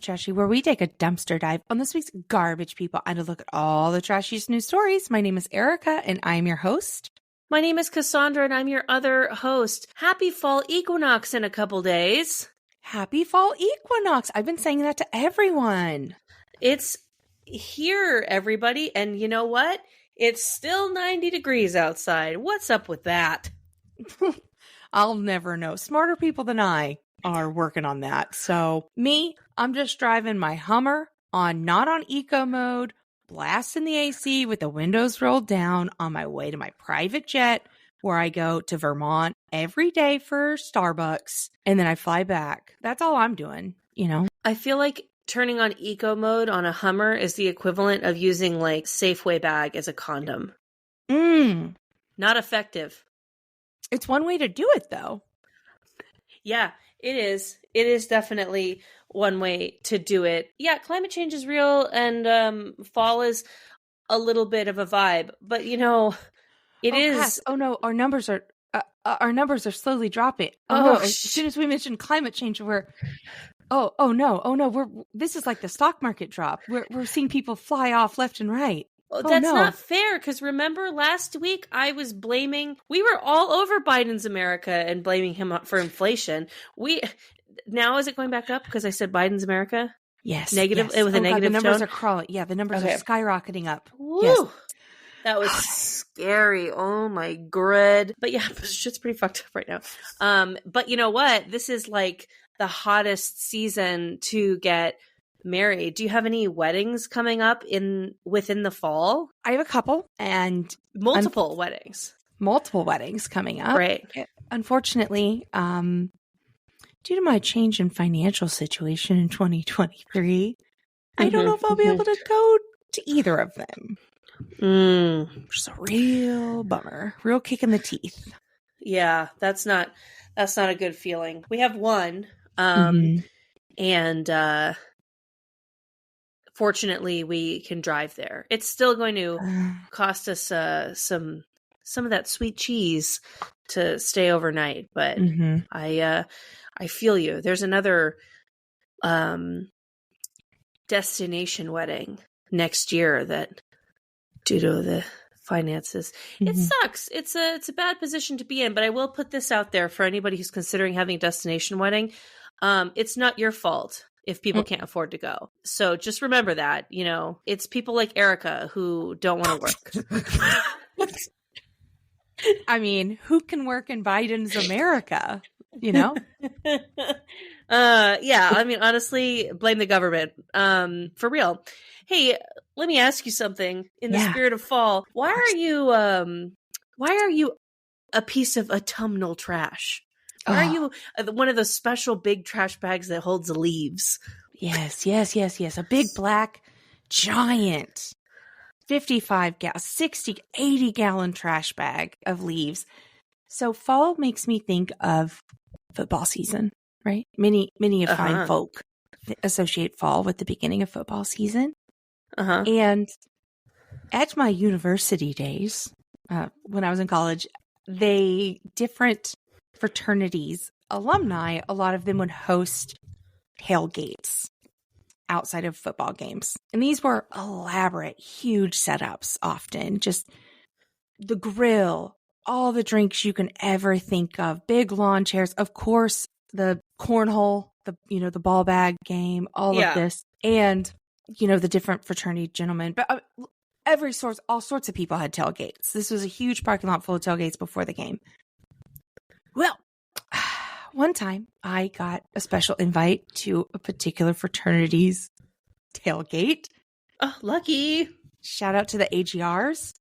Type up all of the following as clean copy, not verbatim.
Trashy, where we take a dumpster dive on this week's garbage people and a look at all the trashiest news stories. My name is Erica, and I'm your host. My name is Cassandra, and I'm your other host. Happy fall equinox in a couple days. Happy fall equinox. I've been saying that to everyone. It's here, everybody, and you know what? It's still 90 degrees outside. What's up with that? I'll never know. Smarter people than I are working on that. So me, I'm just driving my Hummer not on eco mode, blasting the AC with the windows rolled down on my way to my private jet where I go to Vermont every day for Starbucks and then I fly back. That's all I'm doing, you know? I feel like turning on eco mode on a Hummer is the equivalent of using like Safeway bag as a condom. Not effective. It's one way to do it though. Yeah, it is. It is definitely one way to do it. Yeah, climate change is real and fall is a little bit of a vibe. But, you know, it is. Cass, oh, no, our numbers are slowly dropping. Oh, no, as soon as we mentioned climate change, this is like the stock market drop. We're seeing people fly off left and right. Well, that's not fair, because remember last week we were all over Biden's America and blaming him for inflation. Now is it going back up because I said Biden's America? Yes. Negative, yes. With a negative tone? The numbers tone? are crawling. Yeah, the numbers are skyrocketing up. Woo! Yes. That was scary. Oh my god. But yeah, shit's pretty fucked up right now. But you know what? This is like the hottest season to get married. Do you have any weddings coming up within the fall? I have a couple and multiple weddings. Multiple weddings coming up. Right. Unfortunately, due to my change in financial situation in 2023, I don't know if I'll be able to go to either of them. It's a real bummer. Real kick in the teeth. Yeah, that's not a good feeling. We have one. And fortunately, we can drive there. It's still going to cost us some of that sweet cheese to stay overnight, but I feel you. There's another destination wedding next year that, due to the finances, it sucks. It's a bad position to be in. But I will put this out there for anybody who's considering having a destination wedding. It's not your fault if people can't afford to go. So just remember that, you know, it's people like Erica who don't want to work. I mean, who can work in Biden's America, you know? Yeah, I mean, honestly, blame the government. For real. Hey, let me ask you something in the spirit of fall. Why are you a piece of autumnal trash? Why are you one of those special big trash bags that holds the leaves? Yes. A big black giant 55 60, 80 gallon trash bag of leaves. So fall makes me think of football season, right? Many of fine folk associate fall with the beginning of football season. And at my university days, when I was in college, different fraternities, alumni, a lot of them would host tailgates outside of football games. And these were elaborate, huge setups often. Just the grill, all the drinks you can ever think of, big lawn chairs, of course, the cornhole, the ball bag game, all of this. And, the different fraternity gentlemen. But all sorts of people had tailgates. This was a huge parking lot full of tailgates before the game. Well, one time I got a special invite to a particular fraternity's tailgate. Oh, lucky. Shout out to the AGRs.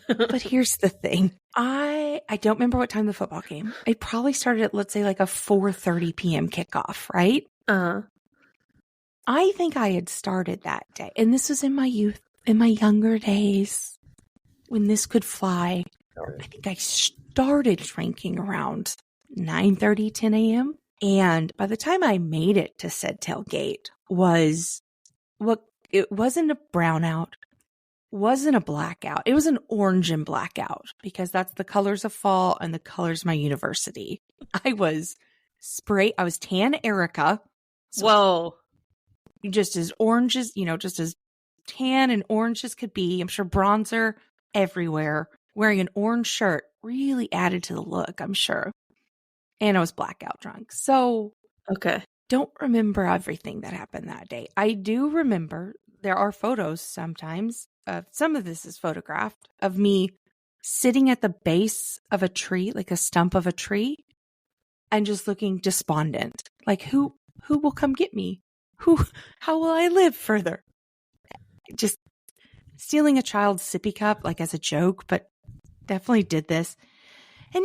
But here's the thing. I don't remember what time the football game. It probably started at, let's say, like a 4:30 p.m. kickoff, right? I think I had started that day. And this was in my youth, in my younger days, when this could fly. I think I started drinking around 9:30, 10 a.m. And by the time I made it to said tailgate it wasn't a brownout, wasn't a blackout. It was an orange and blackout because that's the colors of fall and the colors of my university. I was tan Erica. Whoa. just as orange as, just as tan and orange as could be. I'm sure bronzer everywhere. Wearing an orange shirt really added to the look, I'm sure. And I was blackout drunk. So Okay. don't remember everything that happened that day. I do remember there are photos sometimes. Some of this is photographed of me sitting at the base of a tree, like a stump of a tree, and just looking despondent. Like who will come get me? How will I live further? Just stealing a child's sippy cup, like as a joke, but definitely did this. And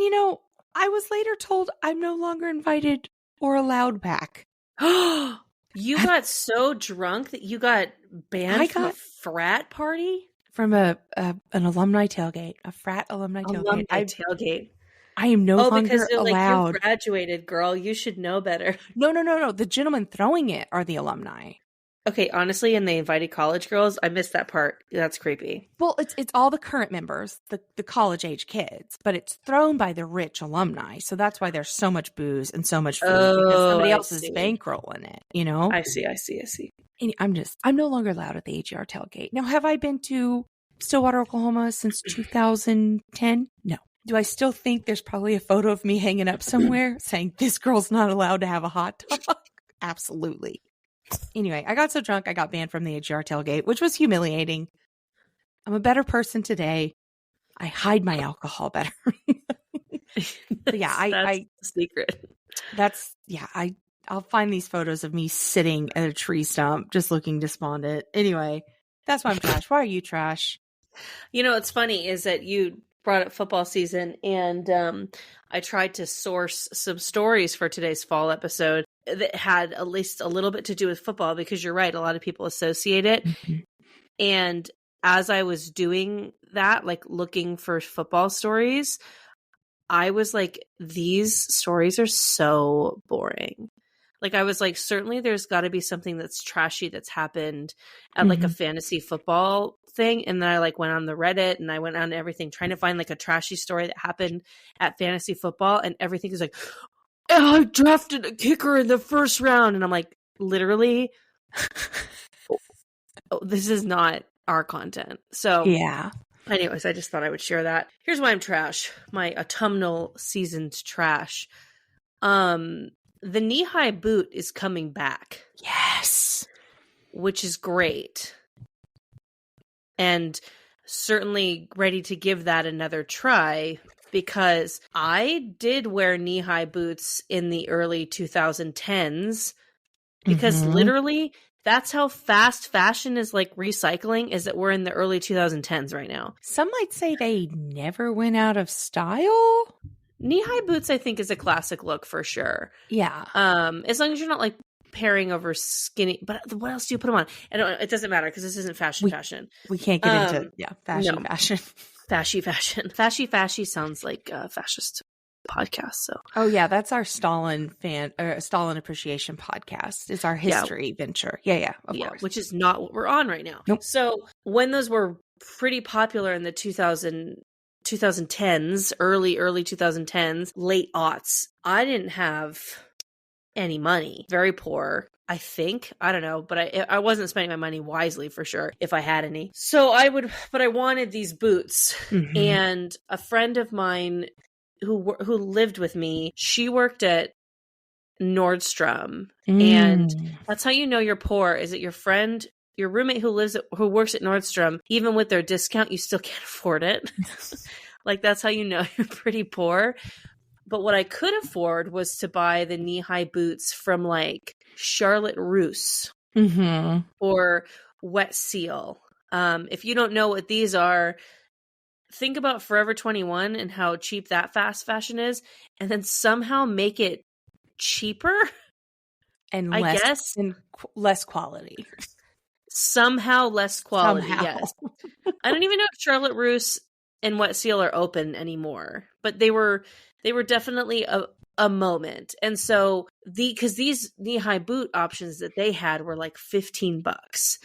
I was later told I'm no longer invited or allowed back. You got so drunk that you got banned from a frat party? From an alumni tailgate, a frat alumni tailgate. Tailgate. I am no longer because you're allowed. Like, you graduated, girl. You should know better. No. The gentlemen throwing it are the alumni. Okay, honestly, and they invited college girls. I missed that part. That's creepy. Well, it's all the current members, the college age kids, but it's thrown by the rich alumni. So that's why there's so much booze and so much food because somebody else is bankrolling it, I see. And I'm no longer allowed at the AGR tailgate. Now, have I been to Stillwater, Oklahoma since 2010? No. Do I still think there's probably a photo of me hanging up somewhere saying this girl's not allowed to have a hot dog? Absolutely. Anyway, I got so drunk I got banned from the AGR tailgate, which was humiliating. I'm a better person today. I hide my alcohol better. But yeah, that's the secret. I'll find these photos of me sitting at a tree stump just looking despondent. Anyway, that's why I'm trash. Why are you trash? What's funny is that you brought up football season, and I tried to source some stories for today's fall episode that had at least a little bit to do with football, because you're right, a lot of people associate it. Mm-hmm. And as I was doing that, like looking for football stories, I was like, these stories are so boring. Like, I was like, certainly there's got to be something that's trashy that's happened at like a fantasy football thing. And then I like went on the Reddit and I went on everything trying to find like a trashy story that happened at fantasy football, and everything is like, oh, I drafted a kicker in the first round. And I'm like, literally, this is not our content. So yeah. Anyways, I just thought I would share that. Here's why I'm trash. My autumnal season's trash. The knee-high boot is coming back. Yes. Which is great. And certainly ready to give that another try, because I did wear knee-high boots in the early 2010s, because literally that's how fast fashion is like recycling, is that we're in the early 2010s right now. Some might say they never went out of style. Knee-high boots, I think, is a classic look for sure. Yeah. As long as you're not like pairing over skinny, but what else do you put them on? It doesn't matter because this isn't fashion. We can't get into fashion. Fashy sounds like a fascist podcast. So that's our Stalin appreciation podcast. It's our history venture. Of course. Which is not what we're on right now. Nope. So when those were pretty popular in the 2010s, early 2010s, late aughts, I didn't have any money. Very poor, I think. I don't know, but I wasn't spending my money wisely for sure, if I had any. So I wanted these boots. And a friend of mine who lived with me, she worked at Nordstrom. And that's how you know you're poor, is that your roommate who works at Nordstrom, even with their discount, you still can't afford it. Like, that's how you know you're pretty poor. But what I could afford was to buy the knee-high boots from like Charlotte Russe or Wet Seal. If you don't know what these are, think about Forever 21 and how cheap that fast fashion is, and then somehow make it cheaper and less quality. Somehow less quality. Yes. I don't even know if Charlotte Russe and Wet Seal are open anymore, but they were definitely a moment. And so because these knee-high boot options that they had were like $15.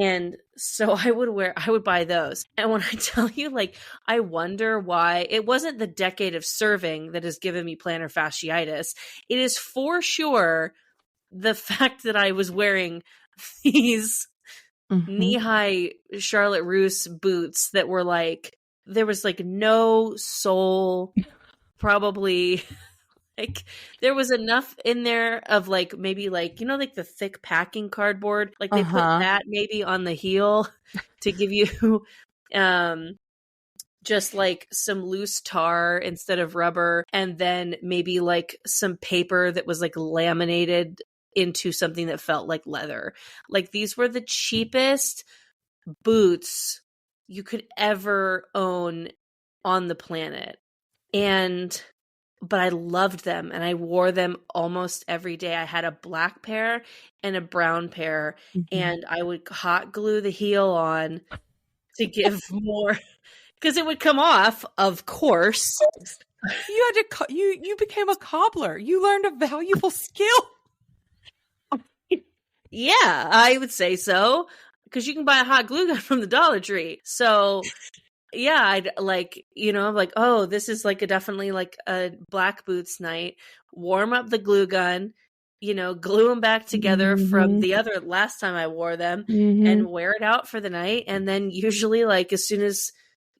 And so I would buy those. And when I tell you, like, I wonder why it wasn't the decade of serving that has given me plantar fasciitis. It is for sure the fact that I was wearing these Mm-hmm. knee-high Charlotte Russe boots that were like, there was like no sole, probably. Like there was enough in there of like maybe like, like the thick packing cardboard, like they put Uh-huh. that maybe on the heel to give you just like some loose tar instead of rubber, and then maybe like some paper that was like laminated into something that felt like leather. Like these were the cheapest boots you could ever own on the planet. But I loved them and I wore them almost every day. I had a black pair and a brown pair, Mm-hmm. and I would hot glue the heel on to give more, because it would come off, of course. You had to you became a cobbler. You learned a valuable skill. Yeah, I would say so, because you can buy a hot glue gun from the Dollar Tree. So yeah, I'd like, I'm like, oh, this is like definitely like a black boots night. Warm up the glue gun, glue them back together from the other last time I wore them, and wear it out for the night. And then usually, like, as soon as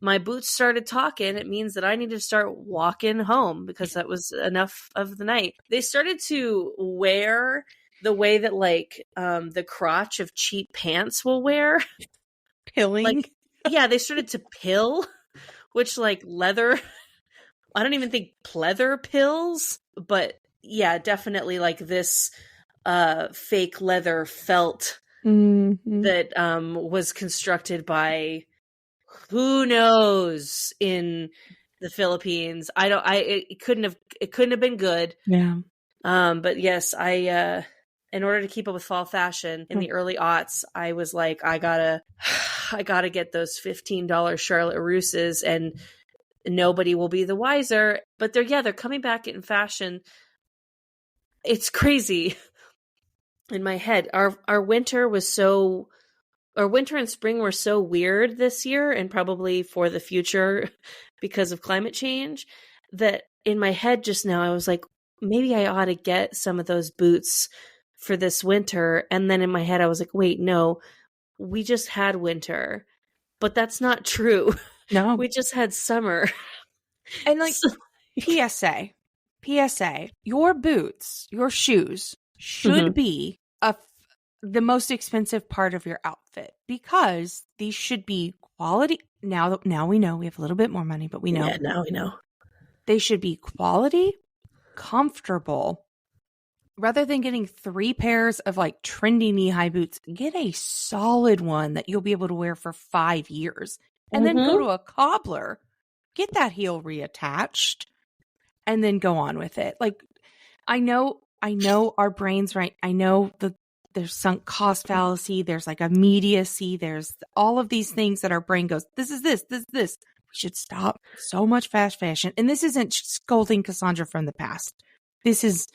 my boots started talking, it means that I need to start walking home, because that was enough of the night. They started to wear the way that like the crotch of cheap pants will wear. Pilling. Like, yeah, they started to pill, which like leather, I don't even think pleather pills, but yeah, definitely like this fake leather felt that was constructed by who knows in the Philippines. It couldn't have been good. Yeah. But yes, in order to keep up with fall fashion in the early aughts, I was like, I gotta get those $15 Charlotte Russes, and nobody will be the wiser. But they're coming back in fashion. It's crazy. In my head, our winter and spring were so weird this year, and probably for the future because of climate change, that in my head just now I was like, maybe I ought to get some of those boots for this winter. And then in my head I was like, wait, no, we just had winter. But that's not true. No. We just had summer. And like PSA, your boots, your shoes should be the most expensive part of your outfit, because these should be quality. Now we know we have a little bit more money, but we know. Yeah, now we know. They should be quality, comfortable. Rather than getting 3 pairs of like trendy knee-high boots, get a solid one that you'll be able to wear for 5 years. And then go to a cobbler, get that heel reattached, and then go on with it. Like, I know our brains, right? I know there's sunk cost fallacy. There's like immediacy. There's all of these things that our brain goes, this is this. We should stop so much fast fashion. And this isn't scolding Cassandra from the past. This is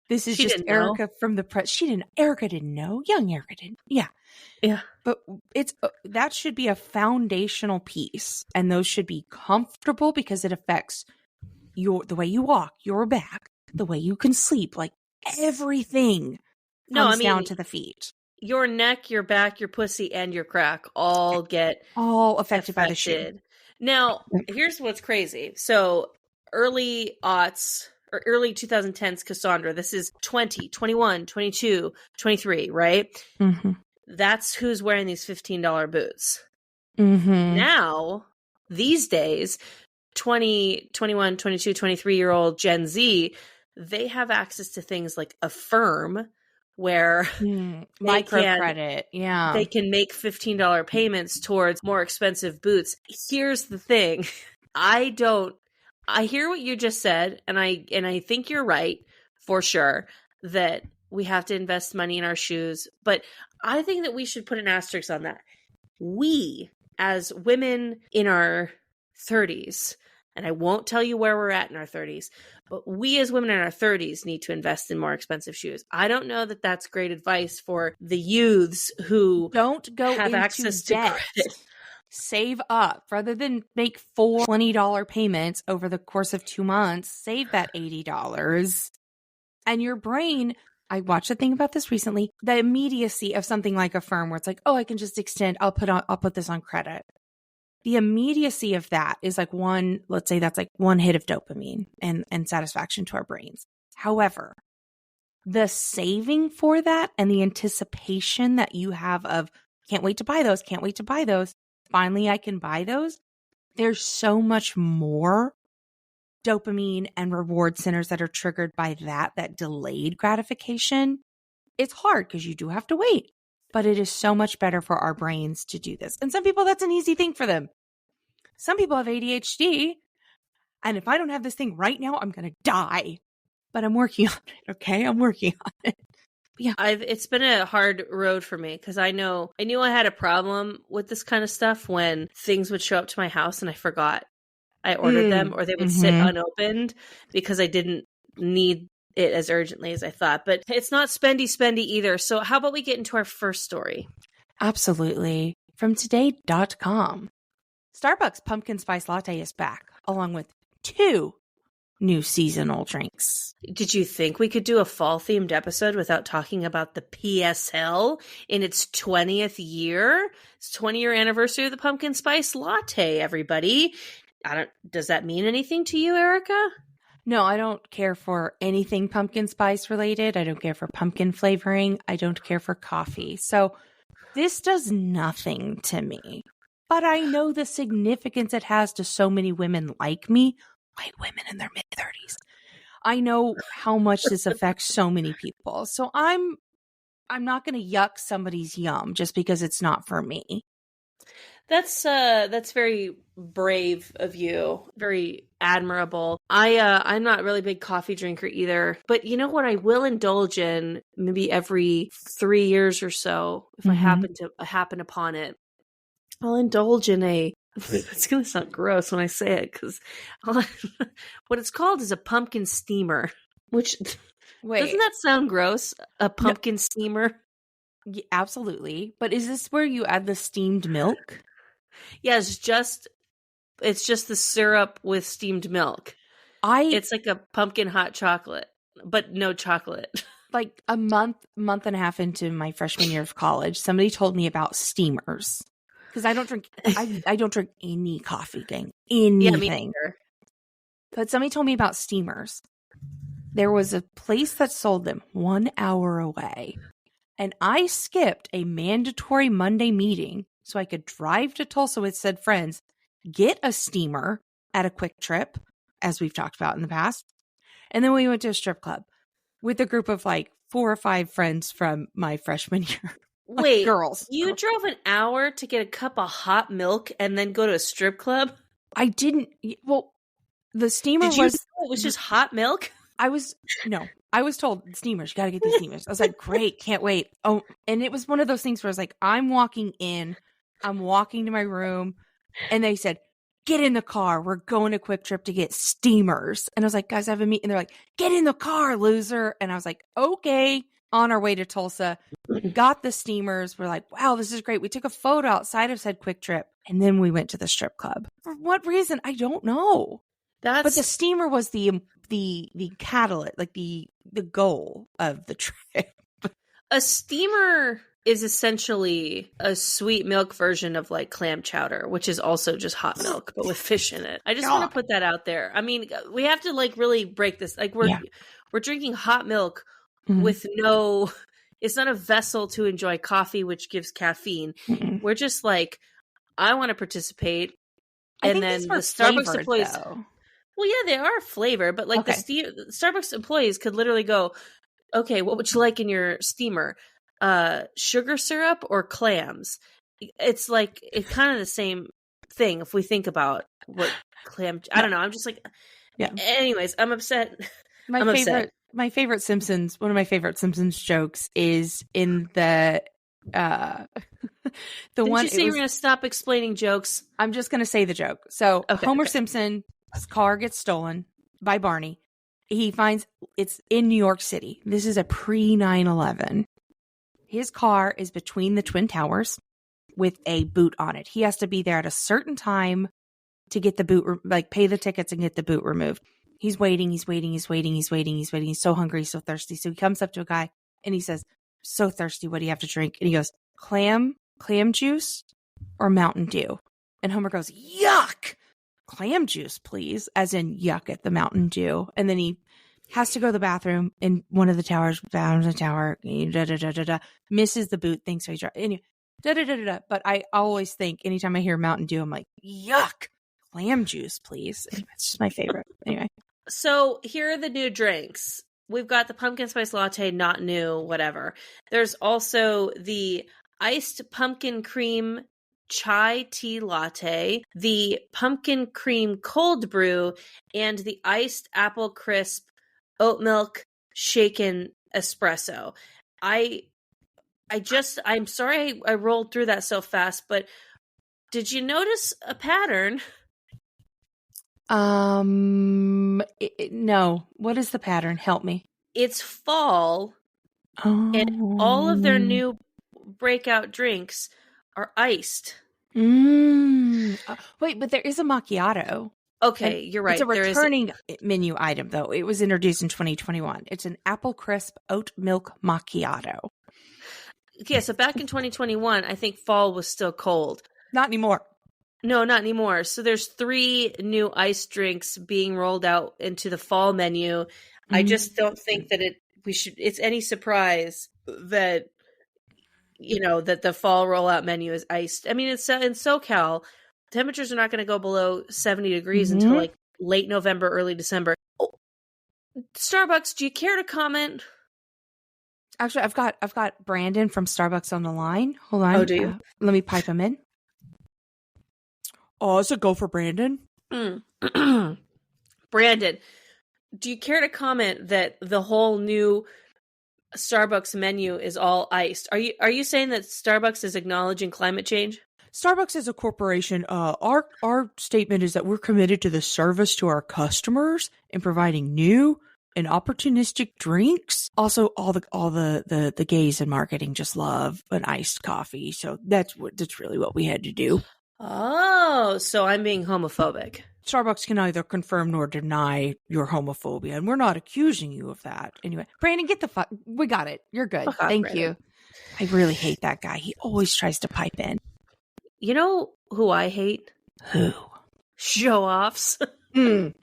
just Erica from the press. Erica didn't know. Young Erica didn't. Yeah. Yeah. But that should be a foundational piece. And those should be comfortable, because it affects the way you walk, your back, the way you can sleep, like everything comes down to the feet. Your neck, your back, your pussy, and your crack all get affected by the shoe. Now, here's what's crazy. So early aughts, or early 2010s Cassandra, this is 20, 21, 22, 23, right? Mm-hmm. That's who's wearing these $15 boots. Mm-hmm. Now, these days, 20, 21, 22, 23-year-old Gen Z, they have access to things like Affirm, where microcredit, they can make $15 payments towards more expensive boots. Here's the thing. I hear what you just said, and I think you're right for sure that we have to invest money in our shoes, but I think that we should put an asterisk on that. We, as women in our 30s, and I won't tell you where we're at in our 30s, but we as women in our 30s need to invest in more expensive shoes. I don't know that that's great advice for the youths who don't go have into access debt. to credit. Save up. Rather than make 4 $20 payments over the course of 2 months, save that $80. And your brain, I watched a thing about this recently. The immediacy of something like Affirm where it's like, oh, I can just extend, I'll put this on credit. The immediacy of that is like let's say that's like one hit of dopamine and satisfaction to our brains. However, the saving for that and the anticipation that you have of can't wait to buy those. Finally, I can buy those. There's so much more dopamine and reward centers that are triggered by that delayed gratification. It's hard because you do have to wait, but it is so much better for our brains to do this. And some people, that's an easy thing for them. Some people have ADHD, and if I don't have this thing right now, I'm going to die. But I'm working on it, okay? I'm working on it. But yeah. It's been a hard road for me because I knew I had a problem with this kind of stuff when things would show up to my house and I forgot I ordered them, or they would sit unopened because I didn't need it as urgently as I thought. But it's not spendy either. So how about we get into our first story? Absolutely. From today.com. Starbucks pumpkin spice latte is back, along with 2 new seasonal drinks. Did you think we could do a fall-themed episode without talking about the PSL in its 20th year? It's 20-year anniversary of the pumpkin spice latte, everybody. Does that mean anything to you, Erica? No, I don't care for anything pumpkin spice related. I don't care for pumpkin flavoring. I don't care for coffee. So this does nothing to me. But I know the significance it has to so many women like me, white women in their mid-30s. I know how much this affects so many people. So I'm not going to yuck somebody's yum just because it's not for me. That's very brave of you. Very admirable. I'm not really a big coffee drinker either, but you know what I will indulge in maybe every 3 years or so if I happen upon it. I'll indulge in it's going to sound gross when I say it because what it's called is a pumpkin steamer, which doesn't that sound gross? A pumpkin steamer? Yeah, absolutely. But is this where you add the steamed milk? Yeah, it's just the syrup with steamed milk. It's like a pumpkin hot chocolate, but no chocolate. Like a month and a half into my freshman year of college, somebody told me about steamers. Because I don't drink any coffee, gang. Anything. Yeah, me neither. But somebody told me about steamers. There was a place that sold them 1 hour away. And I skipped a mandatory Monday meeting so I could drive to Tulsa with said friends, get a steamer at a Quick Trip, as we've talked about in the past. And then we went to a strip club with a group of like 4 or 5 friends from my freshman year. Wait, girls. You drove an hour to get a cup of hot milk and then go to a strip club? I didn't. Well, the steamer it was just hot milk? I was told steamers, you got to get these steamers. I was like, great, can't wait. Oh, and it was one of those things where I was like, I'm walking to my room, and they said, get in the car. We're going to Quick Trip to get steamers. And I was like, guys, I have a meeting. And they're like, get in the car, loser. And I was like, okay. On our way to Tulsa, got the steamers. We're like, wow, this is great. We took a photo outside of said Quick Trip, and then we went to the strip club. For what reason? I don't know. But the steamer was the catalyst, like the goal of the trip. A steamer is essentially a sweet milk version of like clam chowder, which is also just hot milk, but with fish in it. I just want to put that out there. I mean, we have to like really break this. Like we're drinking hot milk with it's not a vessel to enjoy coffee, which gives caffeine. We're just like, I want to participate. And then the Starbucks employees, well, yeah, they are flavor, but like the Starbucks employees could literally go, okay, what would you like in your steamer? Sugar syrup or clams? It's like, it's kind of the same thing if we think about what I don't know. I'm just like, anyways, I'm upset. My favorite Simpsons, one of my favorite Simpsons jokes is in the Didn't you say you're going to stop explaining jokes? I'm just going to say the joke. So Homer Simpson's car gets stolen by Barney. He finds it's in New York City. This is a pre 9/11. His car is between the Twin Towers with a boot on it. He has to be there at a certain time to get the boot, pay the tickets and get the boot removed. He's waiting. He's so hungry, so thirsty. So he comes up to a guy. And he says, so thirsty. What do you have to drink? And he goes, clam juice or Mountain Dew? And Homer goes, yuck, clam juice, please. As in yuck at the Mountain Dew. And then he has to go to the bathroom in one of the towers, down the tower, misses the boot, thinks so. Anyway, But I always think anytime I hear Mountain Dew, I'm like, yuck, clam juice, please. Anyway, it's just my favorite. Anyway. So here are the new drinks. We've got the pumpkin spice latte, not new, whatever. There's also the iced pumpkin cream chai tea latte, the pumpkin cream cold brew, and the iced apple crisp oat milk shaken espresso. I'm sorry I rolled through that so fast, but did you notice a pattern? No. What is the pattern? Help me. It's fall, and all of their new breakout drinks are iced. Wait, but there is a macchiato. Okay, you're right. It's a returning menu item, though. It was introduced in 2021. It's an apple crisp oat milk macchiato. Yeah, so back in 2021, I think fall was still cold. Not anymore. No, not anymore. So there's 3 new iced drinks being rolled out into the fall menu. I just don't think that it's any surprise that, that the fall rollout menu is iced. I mean, it's in SoCal, temperatures are not going to go below 70 degrees until like late November, early December. Oh, Starbucks, do you care to comment? Actually, I've got Brandon from Starbucks on the line. Hold on. Oh, do you? Let me pipe him in. Oh, is it go for Brandon? Brandon, do you care to comment that the whole new Starbucks menu is all iced? Are you saying that Starbucks is acknowledging climate change? Starbucks is a corporation. Our statement is that we're committed to the service to our customers and providing new and opportunistic drinks. Also, all the gays in marketing just love an iced coffee, so that's really what we had to do. Oh, so I'm being homophobic. Starbucks can neither confirm nor deny your homophobia, and we're not accusing you of that. Anyway, Brandon, get the fuck. We got it. You're good. Thank Brandon. you. I really hate that guy. He always tries to pipe in. You know who I hate? Who? Show-offs. We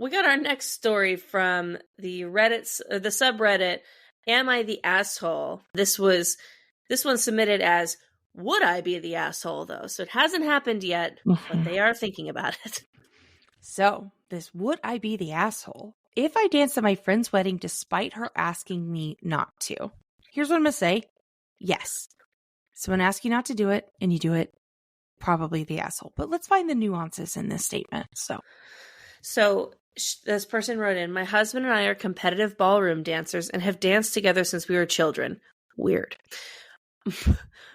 got our next story from the subreddit, Am I the Asshole? This one submitted as, would I be the asshole, though? So it hasn't happened yet, but they are thinking about it. So, this would I be the asshole if I danced at my friend's wedding despite her asking me not to? Here's what I'm going to say. Yes. Someone asks you not to do it, and you do it, probably the asshole. But let's find the nuances in this statement. So this person wrote in, my husband and I are competitive ballroom dancers and have danced together since we were children. Weird.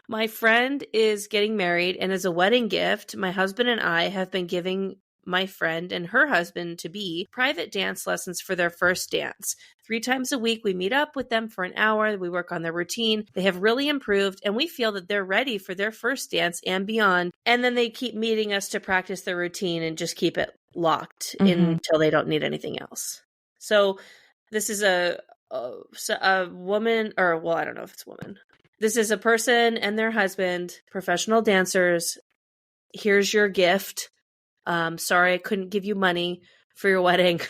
My friend is getting married, and as a wedding gift, my husband and I have been giving my friend and her husband to be private dance lessons for their first dance. 3 times a week, we meet up with them for an hour. We work on their routine. They have really improved, and we feel that they're ready for their first dance and beyond. And then they keep meeting us to practice their routine and just keep it locked until they don't need anything else. So this is a woman, or, well, I don't know if it's a woman. This is a person and their husband, professional dancers. Here's your gift. Sorry, I couldn't give you money for your wedding.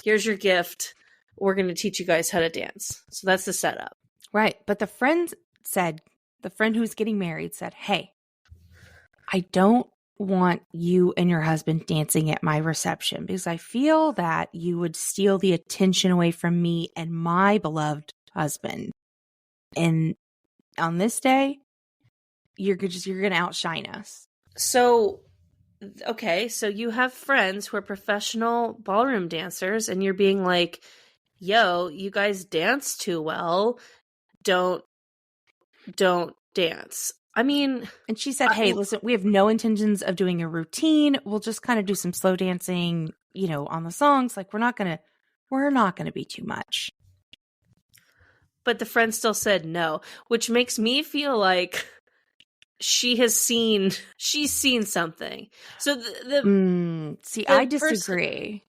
Here's your gift. We're going to teach you guys how to dance. So that's the setup. Right. But the friend who's getting married said, hey, I don't want you and your husband dancing at my reception because I feel that you would steal the attention away from me and my beloved husband. And on this day, you're going to outshine us. So, okay, so you have friends who are professional ballroom dancers, and you're being like, yo, you guys dance too well. Don't dance. I mean... And she said, hey, listen, we have no intentions of doing a routine. We'll just kind of do some slow dancing, on the songs. Like, we're not going to be too much. But the friend still said no, which makes me feel like she's seen something. So I disagree.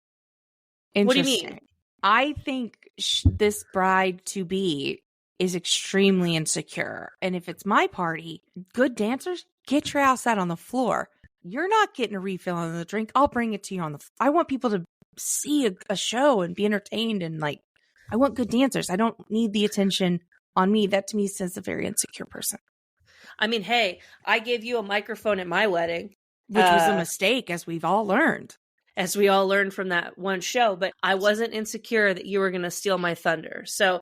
What do you mean? I think this bride to be is extremely insecure. And if it's my party, good dancers, get your ass out on the floor. You're not getting a refill on the drink. I'll bring it to you on the I want people to see a show and be entertained, and like, I want good dancers. I don't need the attention on me. That to me says a very insecure person. I mean, hey, I gave you a microphone at my wedding. Which was a mistake, as we've all learned. As we all learned from that one show. But I wasn't insecure that you were going to steal my thunder. So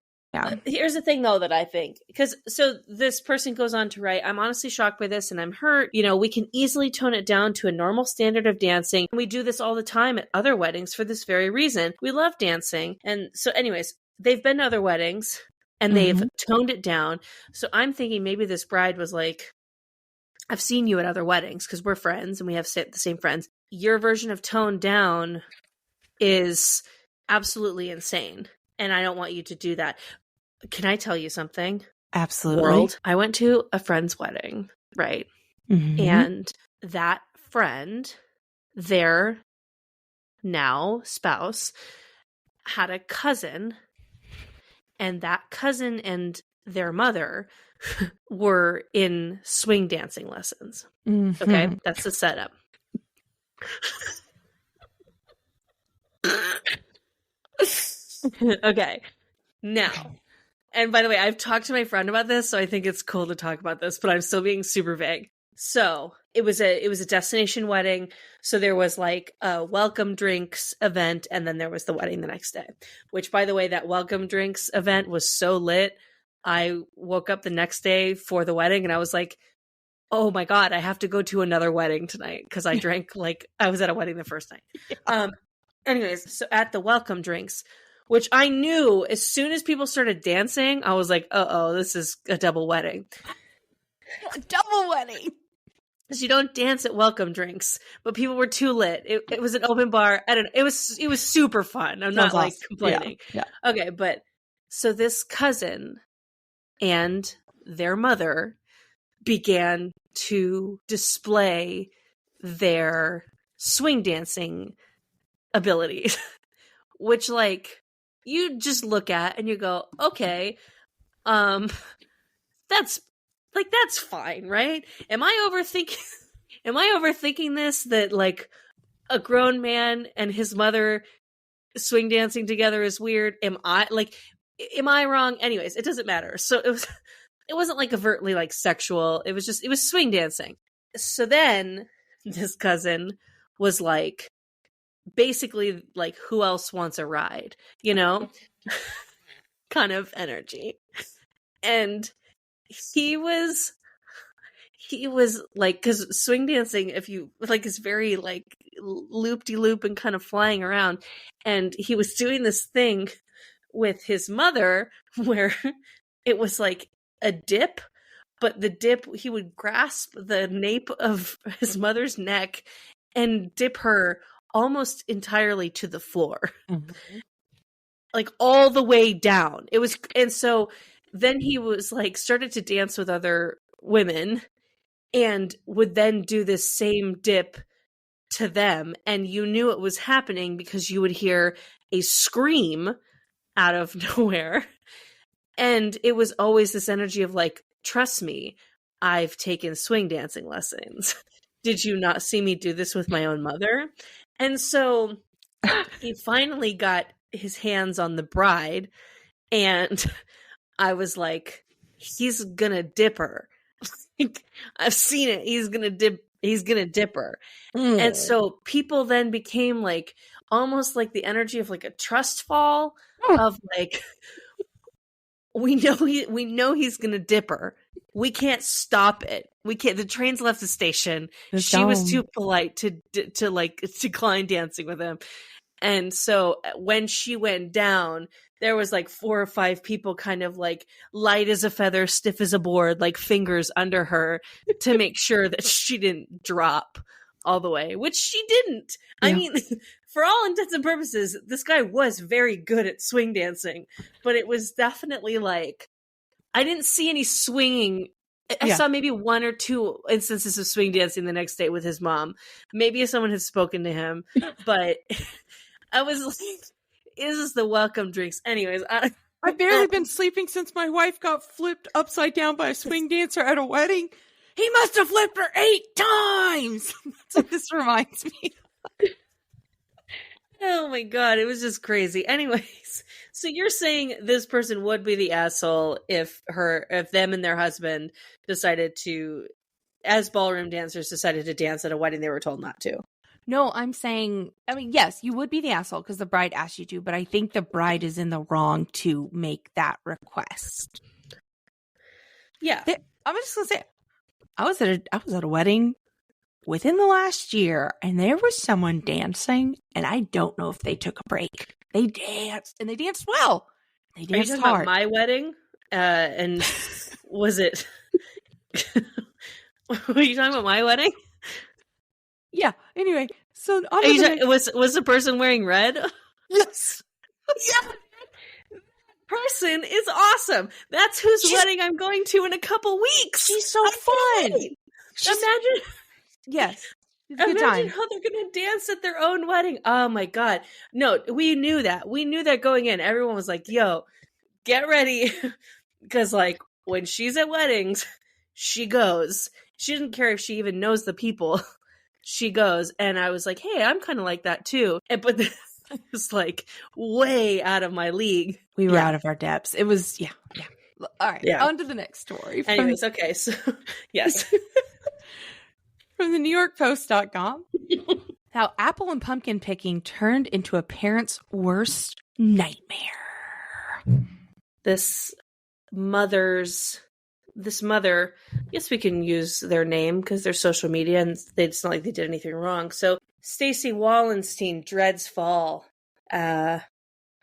here's the thing, though, that I think. So this person goes on to write, I'm honestly shocked by this and I'm hurt. You know, we can easily tone it down to a normal standard of dancing. We do this all the time at other weddings for this very reason. We love dancing. And so anyways, they've been to other weddings and they've toned it down. So I'm thinking maybe this bride was like, I've seen you at other weddings because we're friends and we have the same friends. Your version of toned down is absolutely insane. And I don't want you to do that. Can I tell you something? Absolutely. World. I went to a friend's wedding, right? And that friend, their now spouse, had a cousin. And that cousin and their mother were in swing dancing lessons. Okay, that's the setup. Okay, now, and by the way, I've talked to my friend about this, so I think it's cool to talk about this, but I'm still being super vague. So it was a destination wedding. So there was like a welcome drinks event, and then there was the wedding the next day. Which, by the way, that welcome drinks event was so lit. I woke up the next day for the wedding and I was like, oh my God, I have to go to another wedding tonight because I drank like I was at a wedding the first night. Yeah. Anyways, so at the welcome drinks, which I knew as soon as people started dancing, I was like, uh-oh, this is a double wedding. A double wedding. Because you don't dance at welcome drinks, but people were too lit. It was an open bar. I don't know. It was super fun. I'm not like complaining. Yeah. Okay, but so this cousin and their mother began to display their swing dancing abilities, which like you just look at and you go, okay, that's fine, right? Am I overthinking this, that like a grown man and his mother swing dancing together is weird? Am I wrong? Anyways, it doesn't matter. So it wasn't like overtly like sexual. It was swing dancing. So then this cousin was like, basically like, who else wants a ride? You know, kind of energy. And he was like, because swing dancing, if you like, is very like loop-de-loop and kind of flying around. And he was doing this thing with his mother where it was like a dip, but the dip, he would grasp the nape of his mother's neck and dip her almost entirely to the floor. Like all the way down. It was, and so then he was like started to dance with other women and would then do this same dip to them, and you knew it was happening because you would hear a scream out of nowhere. And it was always this energy of like, trust me, I've taken swing dancing lessons. Did you not see me do this with my own mother? And so he finally got his hands on the bride, and I was like, he's gonna dip her. I've seen it. He's gonna dip her. And so people then became like almost like the energy of like a trust fall of like, we know he's gonna dip her. We can't stop it. We can't. The train's left the station. She was too polite to like decline dancing with him. And so when she went down, there was like 4 or 5 people kind of like light as a feather, stiff as a board, like fingers under her to make sure that she didn't drop all the way, which she didn't. Yeah. I mean, for all intents and purposes, this guy was very good at swing dancing, but it was definitely like, I didn't see any swinging. I saw maybe 1 or 2 instances of swing dancing the next day with his mom. Maybe if someone had spoken to him, but I was like, is the welcome drinks? Anyways, I've barely been sleeping since my wife got flipped upside down by a swing dancer at a wedding. He must have flipped her 8 times. That's what this reminds me. Oh my God, it was just crazy. Anyways, so you're saying this person would be the asshole if them and their husband decided to, as ballroom dancers, decided to dance at a wedding they were told not to. No, I'm saying, yes, you would be the asshole because the bride asked you to, but I think the bride is in the wrong to make that request. Yeah. I'm just going to say, I was at a wedding within the last year, and there was someone dancing, and I don't know if they took a break. They danced, and they danced well. They danced hard. About my wedding? And was it... Were you talking about my wedding? Yeah. Anyway, so was the person wearing red? Yes. Yeah. Person is awesome. That's whose wedding I'm going to in a couple weeks. She's so fun. Imagine. Yes. Imagine how they're going to dance at their own wedding. Oh my God. No, we knew that. We knew that going in. Everyone was like, yo, get ready. Because like when she's at weddings, she goes. She doesn't care if she even knows the people. She goes. And I was like, hey, I'm kind of like that too. But it was like way out of my league. We were out of our depths. It was, yeah. All right. Yeah. On to the next story. Anyways, okay. So, yes. From the NewYorkPost.com. How apple and pumpkin picking turned into a parent's worst nightmare. This mother, I guess we can use their name because they're social media and it's not like they did anything wrong. So Stacy Wallenstein dreads fall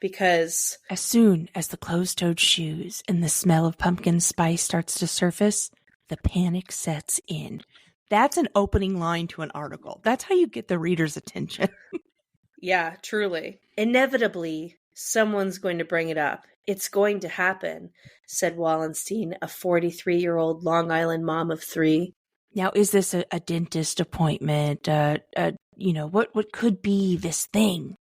because as soon as the closed-toed shoes and the smell of pumpkin spice starts to surface, the panic sets in. That's an opening line to an article. That's how you get the reader's attention. Yeah, truly. Inevitably, someone's going to bring it up. It's going to happen, said Wallenstein, a 43-year-old Long Island mom of 3. Now, is this a dentist appointment? What could be this thing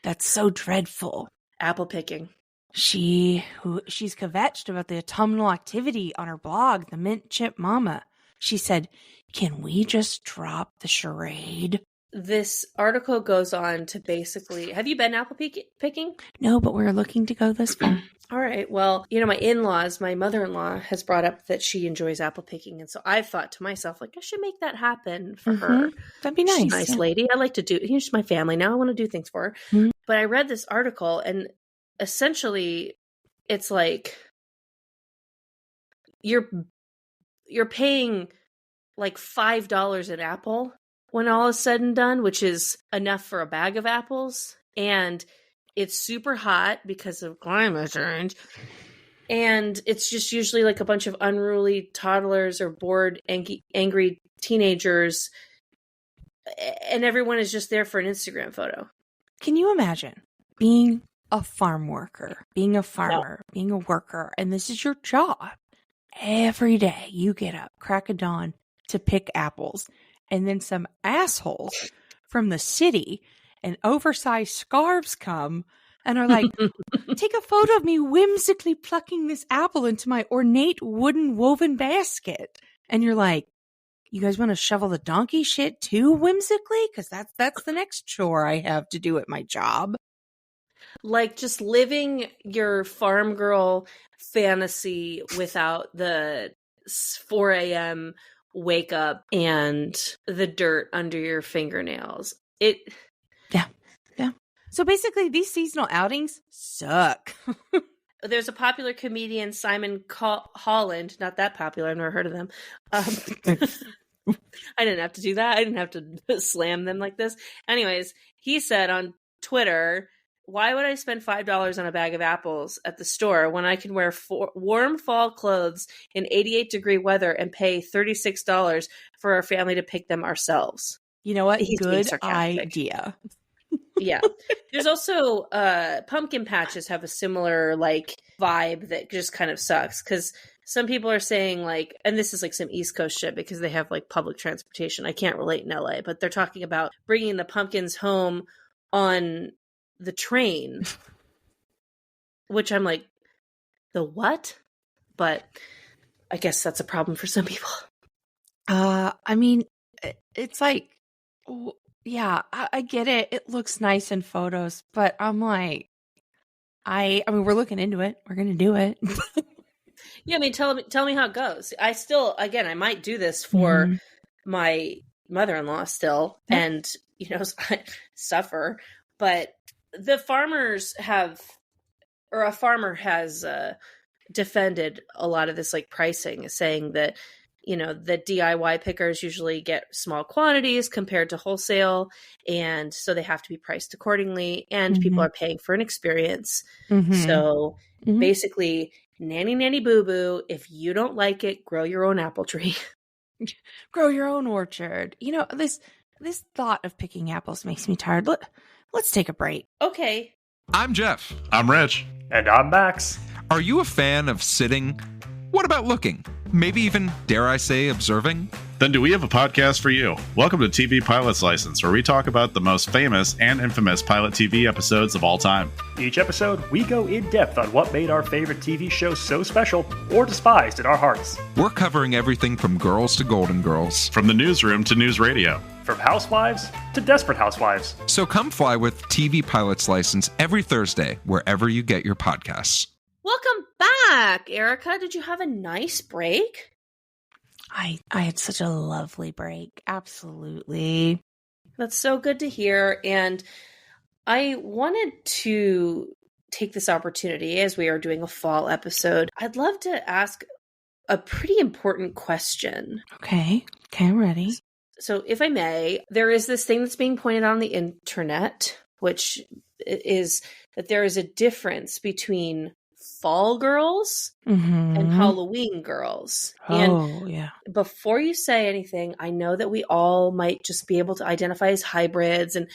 that's so dreadful? Apple picking. She's kvetched about the autumnal activity on her blog, The Mint Chip Mama. She said, can we just drop the charade? This article goes on to basically... Have you been apple picking? No, but we're looking to go this fall. All right. Well, my in-laws, my mother-in-law has brought up that she enjoys apple picking. And so I've thought to myself, like, I should make that happen for her. That'd be nice. She's a nice lady. I like to do... She's my family now. I want to do things for her. Mm-hmm. But I read this article and essentially it's like you're paying like $5 an apple when all is said and done, which is enough for a bag of apples. And it's super hot because of climate change. And it's just usually like a bunch of unruly toddlers or bored, angry teenagers. And everyone is just there for an Instagram photo. Can you imagine being a farm worker, being a farmer, being a worker, and this is your job? Every day you get up, crack of dawn to pick apples. And then some assholes from the city and oversized scarves come and are like, take a photo of me whimsically plucking this apple into my ornate wooden woven basket. And you're like, you guys want to shovel the donkey shit too whimsically? Because that's the next chore I have to do at my job. Like just living your farm girl fantasy without the 4 a.m. wake up and the dirt under your fingernails. Yeah. So basically these seasonal outings suck. There's a popular comedian, Simon Holland, not that popular, I've never heard of them. I didn't have to do that. I didn't have to slam them like this. Anyways, he said on Twitter, why would I spend $5 on a bag of apples at the store when I can wear warm fall clothes in 88-degree weather and pay $36 for our family to pick them ourselves? You know what? Good idea. Yeah. There's also pumpkin patches have a similar like vibe that just kind of sucks because some people are saying like, and this is like some East Coast shit because they have like public transportation. I can't relate in LA, but they're talking about bringing the pumpkins home on the train, which I'm like, the what? But I guess that's a problem for some people. I mean, it's like, yeah, I get it. It looks nice in photos, but I'm like, I mean, we're looking into it. We're gonna do it. Yeah, I mean, tell me how it goes. I still, again, I might do this for my mother-in-law still, and suffer. But the farmers have, or a farmer has defended a lot of this like pricing, saying that the DIY pickers usually get small quantities compared to wholesale, and so they have to be priced accordingly, and people are paying for an experience. So basically, nanny boo boo, if you don't like it, grow your own apple tree. Grow your own orchard. This thought of picking apples makes me tired. Let's take a break. Okay. I'm Jeff. I'm Rich. And I'm Max. Are you a fan of sitting? What about looking? Maybe even, dare I say, observing? Then do we have a podcast for you? Welcome to TV Pilot's License, where we talk about the most famous and infamous pilot TV episodes of all time. Each episode, we go in depth on what made our favorite TV show so special or despised in our hearts. We're covering everything from Girls to Golden Girls. From the newsroom to news radio. From Housewives to Desperate Housewives. So come fly with TV Pilot's License every Thursday, wherever you get your podcasts. Welcome back, Erica. Did you have a nice break? I had such a lovely break. Absolutely. That's so good to hear. And I wanted to take this opportunity, as we are doing a fall episode, I'd love to ask a pretty important question. Okay, I'm ready. So if I may, there is this thing that's being pointed out on the internet, which is that there is a difference between fall girls and Halloween girls. Yeah. Before you say anything, I know that we all might just be able to identify as hybrids and,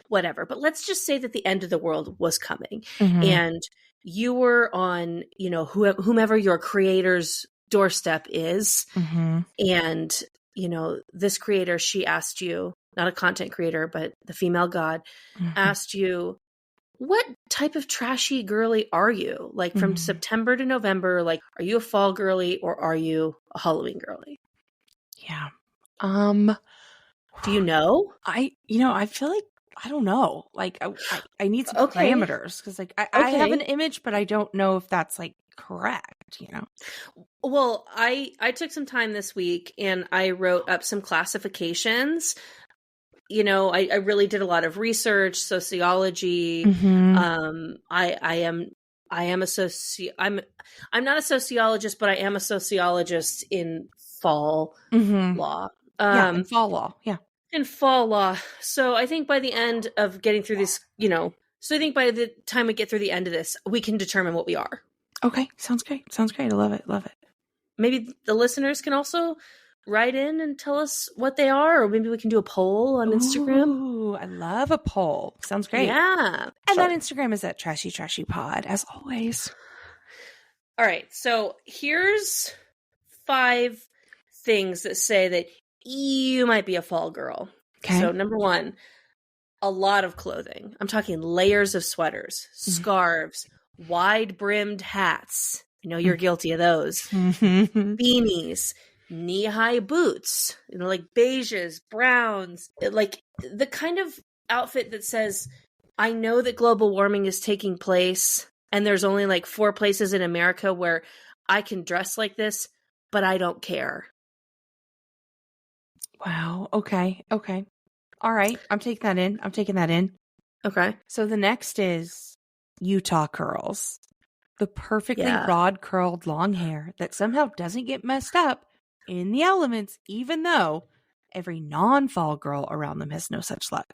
whatever. But let's just say that the end of the world was coming and you were on, whomever your creator's doorstep is. And, this creator, she asked you, not a content creator, but the female god, asked you, what type of trashy girly are you? Like from September to November, like, are you a fall girly or are you a Halloween girly? Yeah. Do you know? I feel like, I don't know. Like I need some parameters because like I have an image, but I don't know if that's like correct, Well, I took some time this week and I wrote up some classifications. I really did a lot of research, sociology. I'm not a sociologist, but I am a sociologist in fall law. In fall law. Yeah. In fall law. So I think by the end of getting through this, so I think by the time we get through the end of this, we can determine what we are. Okay. Sounds great. I love it. Maybe the listeners can also write in and tell us what they are, or maybe we can do a poll on Instagram. Ooh, I love a poll. Sounds great. Yeah. And that Instagram is at Trashy Pod, as always. All right. So here's 5 things that say that you might be a fall girl. Okay. So number 1, a lot of clothing. I'm talking layers of sweaters, scarves, wide-brimmed hats. I know you're guilty of those. Beanies, knee-high boots, like beiges, browns, like the kind of outfit that says, I know that global warming is taking place and there's only like 4 places in America where I can dress like this, but I don't care. Wow. Okay. All right. I'm taking that in. Okay. So the next is Utah curls. The perfectly broad curled long hair that somehow doesn't get messed up in the elements, even though every non-fall girl around them has no such luck.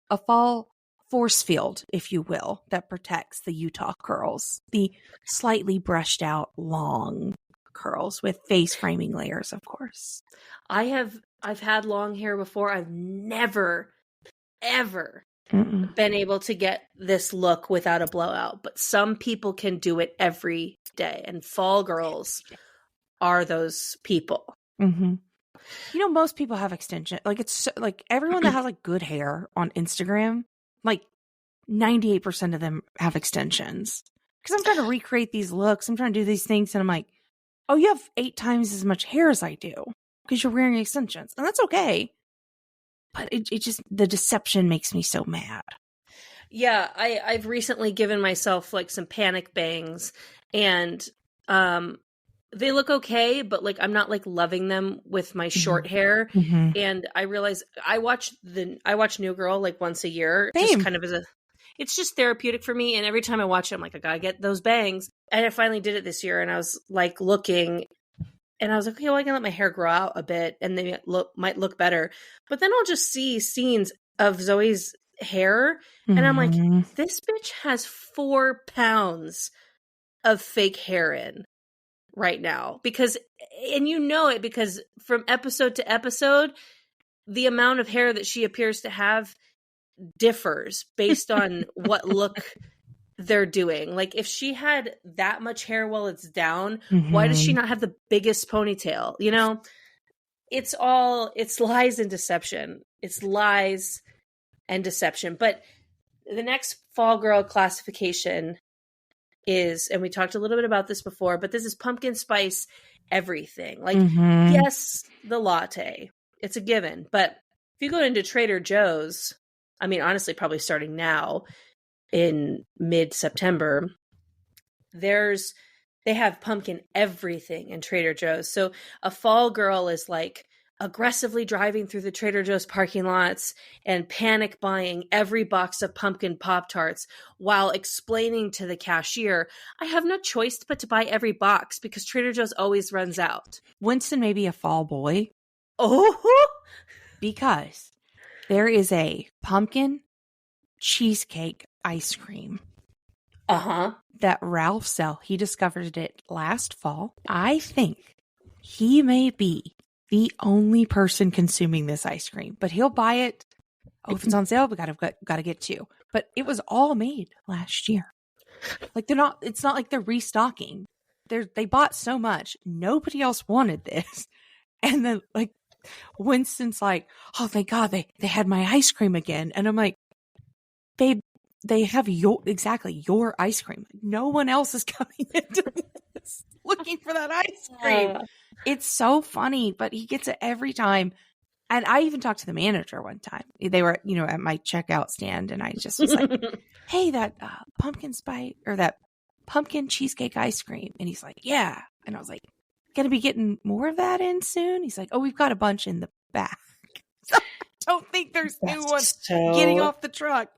A fall force field, if you will, that protects the Utah curls. The slightly brushed out long curls with face framing layers, of course. I've had long hair before. I've never, ever been able to get this look without a blowout, but some people can do it every day, and fall girls are those people. Most people have extension. Like it's like everyone that has like good hair on Instagram, like 98% of them have extensions. Because I'm trying to recreate these looks. I'm trying to do these things. And I'm like, oh, you have 8 times as much hair as I do because you're wearing extensions. And that's okay. But it just, the deception makes me so mad. Yeah, I've recently given myself like some panic bangs, and they look okay, but like I'm not like loving them with my short hair. And I realize I watch New Girl like once a year, just kind of as it's just therapeutic for me. And every time I watch it, I'm like, I gotta get those bangs. And I finally did it this year, and I was like looking, and I was like, okay, well, I can let my hair grow out a bit, and they might look better. But then I'll just see scenes of Zoe's hair, and I'm like, this bitch has 4 pounds of fake hair in right now, because, and you know it, because from episode to episode, the amount of hair that she appears to have differs based on what look they're doing. Like, if she had that much hair while it's down, why does she not have the biggest ponytail? You know, it's lies and deception. It's lies and deception. But the next fall girl classification is, and we talked a little bit about this before, but this is pumpkin spice everything. Like, yes, the latte, it's a given. But if you go into Trader Joe's, I mean, honestly, probably starting now in mid-September, they have pumpkin everything in Trader Joe's. So a fall girl is like aggressively driving through the Trader Joe's parking lots and panic buying every box of pumpkin Pop-Tarts while explaining to the cashier, I have no choice but to buy every box because Trader Joe's always runs out. Winston may be a fall boy. Oh, because there is a pumpkin cheesecake ice cream. That Ralph sell. He discovered it last fall. I think he may be the only person consuming this ice cream, but he'll buy it. Oh, if it's on sale, we gotta get 2. But it was all made last year. Like, it's not like they're restocking. They bought so much. Nobody else wanted this. And then like Winston's like, oh, thank God they had my ice cream again. And I'm like, babe, they have your ice cream. No one else is coming into this looking for that ice cream. It's so funny, but he gets it every time. And I even talked to the manager one time. They were, at my checkout stand, and I just was like, hey, that pumpkin spice or that pumpkin cheesecake ice cream. And he's like, yeah. And I was like, gonna be getting more of that in soon? He's like, oh, we've got a bunch in the back. So I don't think there's new ones getting off the truck.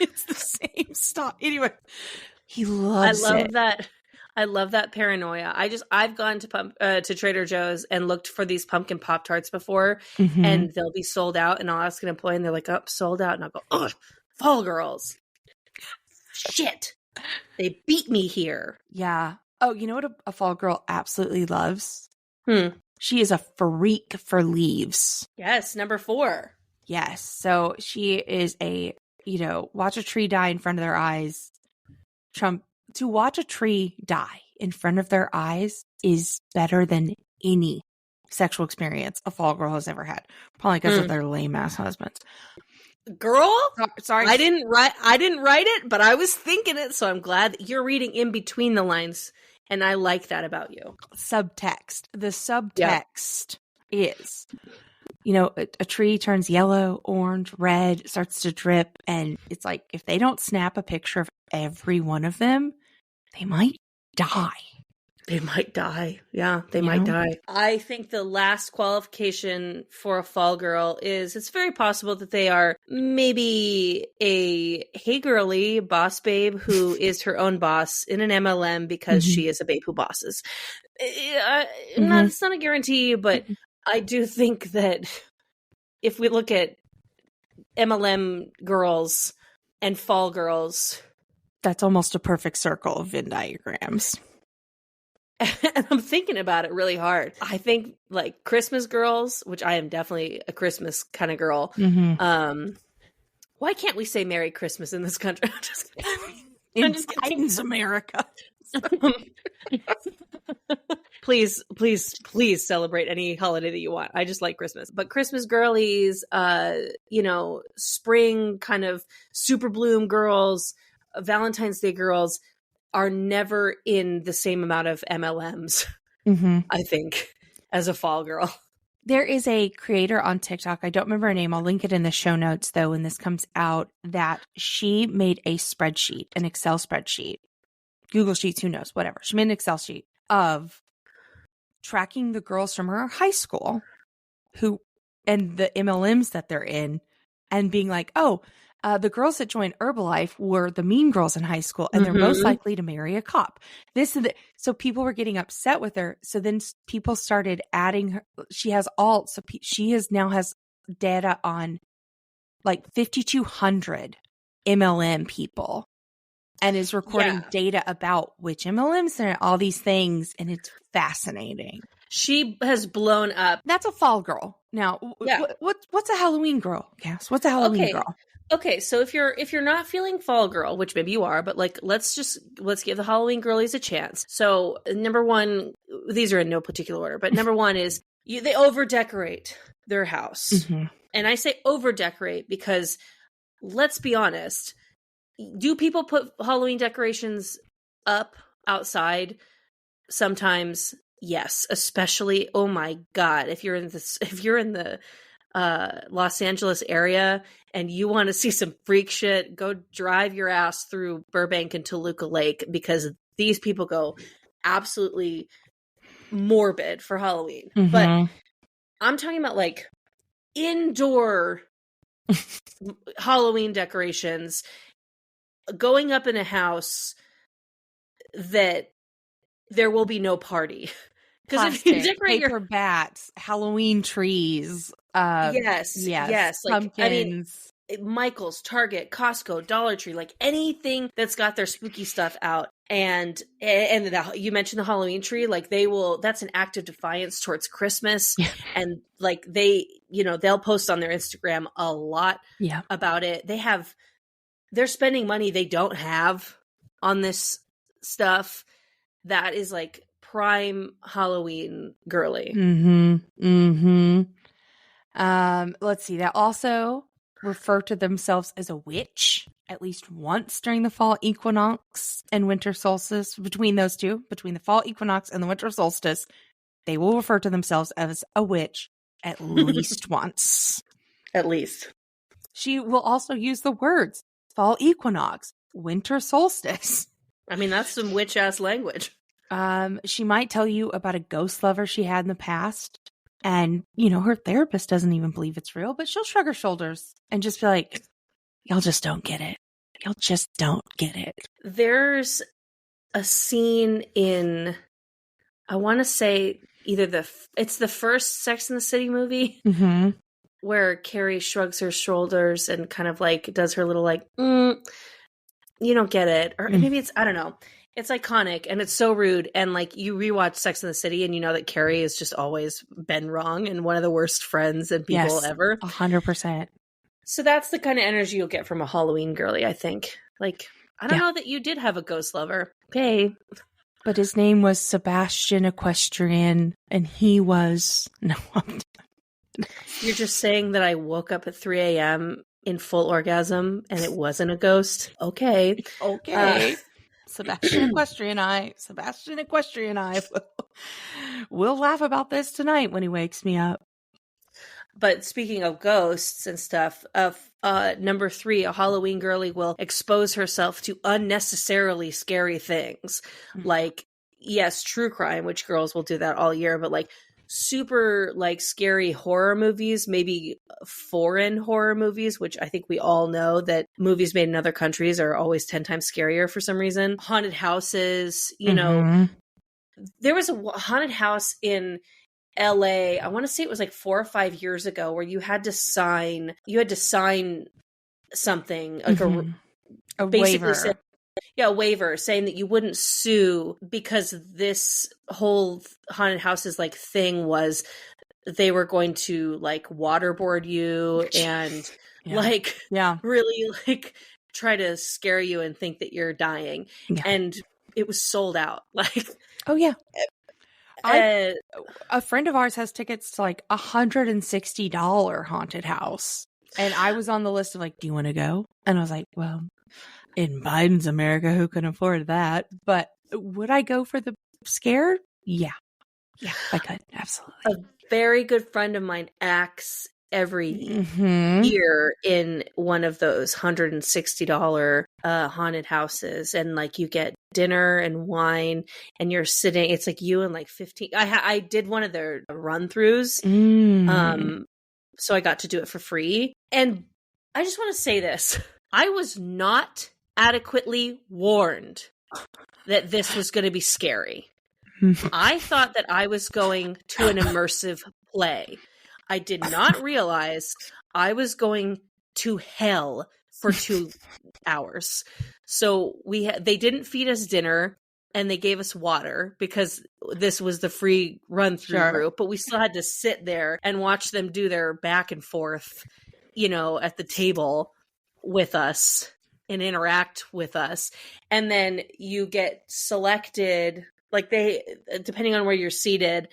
It's the same stuff. Anyway, he loves it. I love that paranoia. I've gone to Trader Joe's and looked for these pumpkin Pop-Tarts before, and they'll be sold out, and I'll ask an employee, and they're like, oh, sold out. And I'll go, ugh, fall girls. Shit. They beat me here. Yeah. Oh, you know what a fall girl absolutely loves? She is a freak for leaves. Yes, number 4. Yes. So she is watch a tree die in front of their eyes. To watch a tree die in front of their eyes is better than any sexual experience a fall girl has ever had. Probably because of their lame ass husbands. Girl, sorry. I didn't write it, but I was thinking it, so I'm glad that you're reading in between the lines, and I like that about you. Subtext. The subtext is, a tree turns yellow, orange, red, starts to drip, and it's like if they don't snap a picture of every one of them, they might die. They might die. Yeah, they might die. I think the last qualification for a fall girl is it's very possible that they are maybe a hey girly boss babe who is her own boss in an MLM because she is a babe who bosses. It's not a guarantee, but I do think that if we look at MLM girls and fall girls, that's almost a perfect circle of Venn diagrams. And I'm thinking about it really hard. I think like Christmas girls, which I am definitely a Christmas kind of girl. Why can't we say Merry Christmas in this country? I'm just kidding. In America. Please, please, please celebrate any holiday that you want. I just like Christmas. But Christmas girlies, spring kind of super bloom girls, Valentine's Day girls are never in the same amount of MLMs, I think, as a fall girl. There is a creator on TikTok. I don't remember her name. I'll link it in the show notes, though, when this comes out, that she made a spreadsheet, an Excel spreadsheet. Google Sheets, who knows, whatever. She made an Excel sheet of tracking the girls from her high school and the MLMs that they're in, and being like, the girls that joined Herbalife were the mean girls in high school, and they're most likely to marry a cop. So people were getting upset with her. So then people started adding her. She has alt. So she now has data on like 5,200 MLM people, and is recording data about which MLMs and all these things. And it's fascinating. She has blown up. That's a fall girl. Now, what's a Halloween girl, Cass? What's a Halloween girl? Okay, so if you're not feeling fall girl, which maybe you are, but like let's give the Halloween girlies a chance. So number one, these are in no particular order, but number one is they over decorate their house, and I say over decorate because let's be honest, do people put Halloween decorations up outside? Sometimes, yes, especially, oh my God, if you're in the Los Angeles area and you want to see some freak shit, go drive your ass through Burbank and Toluca Lake, because these people go absolutely morbid for Halloween. But I'm talking about like indoor Halloween decorations, going up in a house that there will be no party. Because if you decorate paper bats, Halloween trees, yes, pumpkins. Like, I mean, Michael's, Target, Costco, Dollar Tree, like anything that's got their spooky stuff out. And you mentioned the Halloween tree, like that's an act of defiance towards Christmas. And like they'll post on their Instagram a lot about it. They're spending money they don't have on this stuff. That is like prime Halloween girly. Let's see. That also refer to themselves as a witch at least once during the fall equinox and winter solstice. Between those two, between the fall equinox and the winter solstice, they will refer to themselves as a witch at least once. At least. She will also use the words fall equinox, winter solstice. I mean, that's some witch-ass language. She might tell you about a ghost lover she had in the past. And, her therapist doesn't even believe it's real, but she'll shrug her shoulders and just be like, y'all just don't get it. Y'all just don't get it. There's a scene in, I want to say either it's the first Sex and the City movie where Carrie shrugs her shoulders and kind of like does her little like, you don't get it. Or maybe it's, I don't know. It's iconic and it's so rude. And like you rewatch Sex and the City and you know that Carrie has just always been wrong and one of the worst friends and people ever. 100%. So that's the kind of energy you'll get from a Halloween girly, I think. Like, I don't know that you did have a ghost lover. Okay. But his name was Sebastian Equestrian and he was, no. You're just saying that I woke up at 3 a.m. in full orgasm and it wasn't a ghost? Okay. Okay. Sebastian Equestrian I we'll laugh about this tonight when he wakes me up. But speaking of ghosts and stuff, number 3, a Halloween girly will expose herself to unnecessarily scary things. Like, yes, true crime, which girls will do that all year, but like super like scary horror movies, maybe foreign horror movies, which I think we all know that movies made in other countries are always 10 times scarier for some reason. Haunted houses, know, there was a haunted house in LA, I want to say it was like 4 or 5 years ago, where you had to sign something like a waiver. A waiver saying that you wouldn't sue because this whole haunted houses like thing was they were going to like waterboard you and really like try to scare you and think that you're dying. And it was sold out. Like, oh yeah. A friend of ours has tickets to like $160 haunted house. And I was on the list of like, do you want to go? And I was like, well, in Biden's America, who can afford that? But would I go for the scare? Yeah. Yeah, I could. Absolutely. A very good friend of mine acts every year in one of those $160 haunted houses, and like you get dinner and wine, and you're sitting. It's like you and like 15. I did one of their run throughs, so I got to do it for free. And I just want to say this: I was not adequately warned that this was going to be scary. I thought that I was going to an immersive play. I did not realize I was going to hell for 2 hours. So they didn't feed us dinner, and they gave us water because this was the free run through group, but we still had to sit there and watch them do their back and forth, at the table with us and interact with us. And then you get selected, like depending on where you're seated,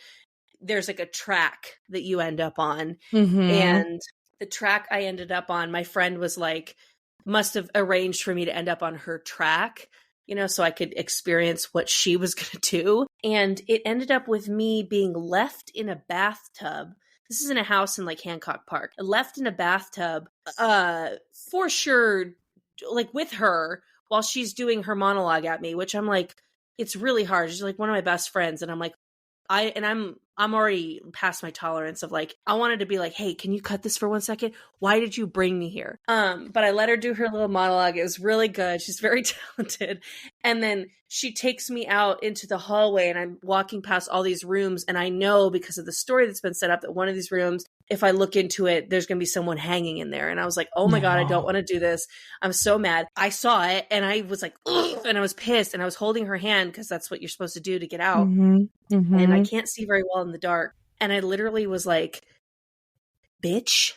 there's like a track that you end up on. And the track I ended up on, my friend was like, must have arranged for me to end up on her track, so I could experience what she was going to do. And it ended up with me being left in a bathtub. This is in a house in like Hancock Park. Left in a bathtub, for sure, like with her while she's doing her monologue at me, which I'm like, it's really hard. She's like one of my best friends. And I'm like, I'm already past my tolerance of like, I wanted to be like, hey, can you cut this for 1 second? Why did you bring me here? But I let her do her little monologue. It was really good. She's very talented. And then she takes me out into the hallway, and I'm walking past all these rooms. And I know because of the story that's been set up that one of these rooms, if I look into it, there's going to be someone hanging in there. And I was like, oh my God, I don't want to do this. I'm so mad. I saw it and I was like, ugh, and I was pissed, and I was holding her hand because that's what you're supposed to do to get out. And I can't see very well in the dark. And I literally was like, bitch,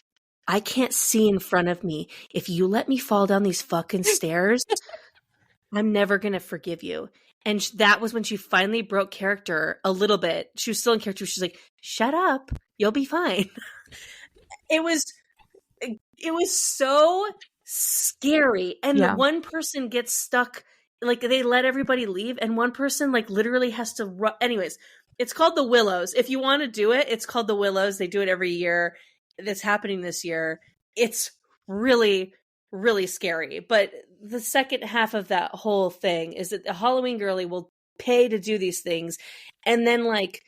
I can't see in front of me. If you let me fall down these fucking stairs, I'm never going to forgive you. And that was when she finally broke character a little bit. She was still in character. She's like, shut up. You'll be fine. It was so scary. And one person gets stuck. Like, they let everybody leave, and one person like literally has to run. Anyways, it's called the Willows. If you want to do it, it's called the Willows. They do it every year. That's happening this year. It's really, really scary. But the second half of that whole thing is that the Halloween girly will pay to do these things, and then like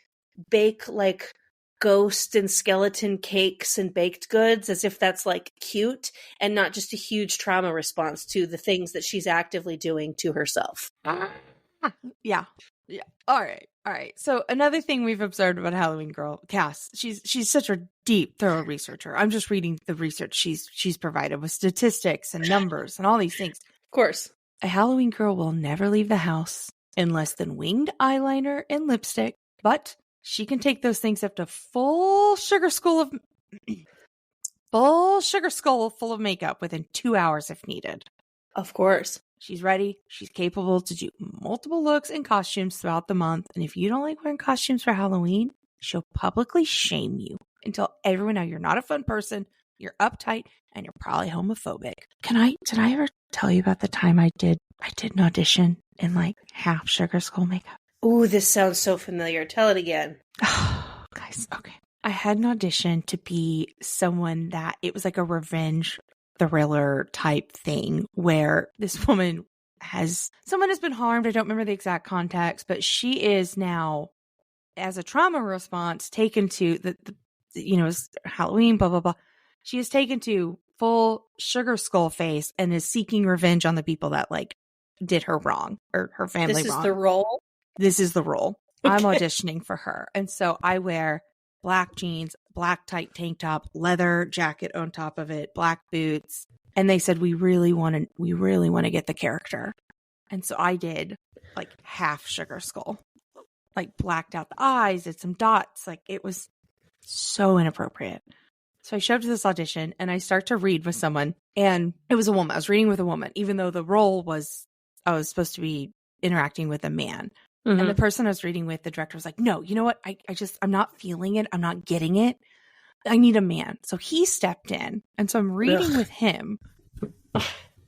bake like ghost and skeleton cakes and baked goods as if that's like cute and not just a huge trauma response to the things that she's actively doing to herself. Yeah. All right. So another thing we've observed about Halloween Girl, Cass, she's such a deep, thorough researcher. I'm just reading the research she's provided with statistics and numbers and all these things. Of course. A Halloween Girl will never leave the house in less than winged eyeliner and lipstick, but she can take those things up to full sugar skull full of makeup within 2 hours if needed. Of course. She's ready. She's capable to do multiple looks and costumes throughout the month. And if you don't like wearing costumes for Halloween, she'll publicly shame you and tell everyone how you're not a fun person, you're uptight, and you're probably homophobic. Did I ever tell you about the time I did an audition in like half sugar skull makeup? Ooh, this sounds so familiar. Tell it again. Oh, guys, okay. I had an audition to be someone that it was like a revenge thriller type thing where this woman someone has been harmed. I don't remember the exact context, but she is now, as a trauma response, taken to it's Halloween, blah, blah, blah. She is taken to full sugar skull face and is seeking revenge on the people that like did her wrong or her family wrong. This is the role? This is the role. Okay. I'm auditioning for her. And so I wear black jeans, black tight tank top, leather jacket on top of it, black boots. And they said, we really want to get the character. And so I did like half sugar skull, like blacked out the eyes, did some dots. Like it was so inappropriate. So I showed up to this audition and I start to read with someone, and it was a woman. I was reading with a woman, even though the role was, I was supposed to be interacting with a man. Mhm. And the person I was reading with, the director was like, no, you know what? I'm not feeling it. I'm not getting it. I need a man. So he stepped in. And so I'm reading with him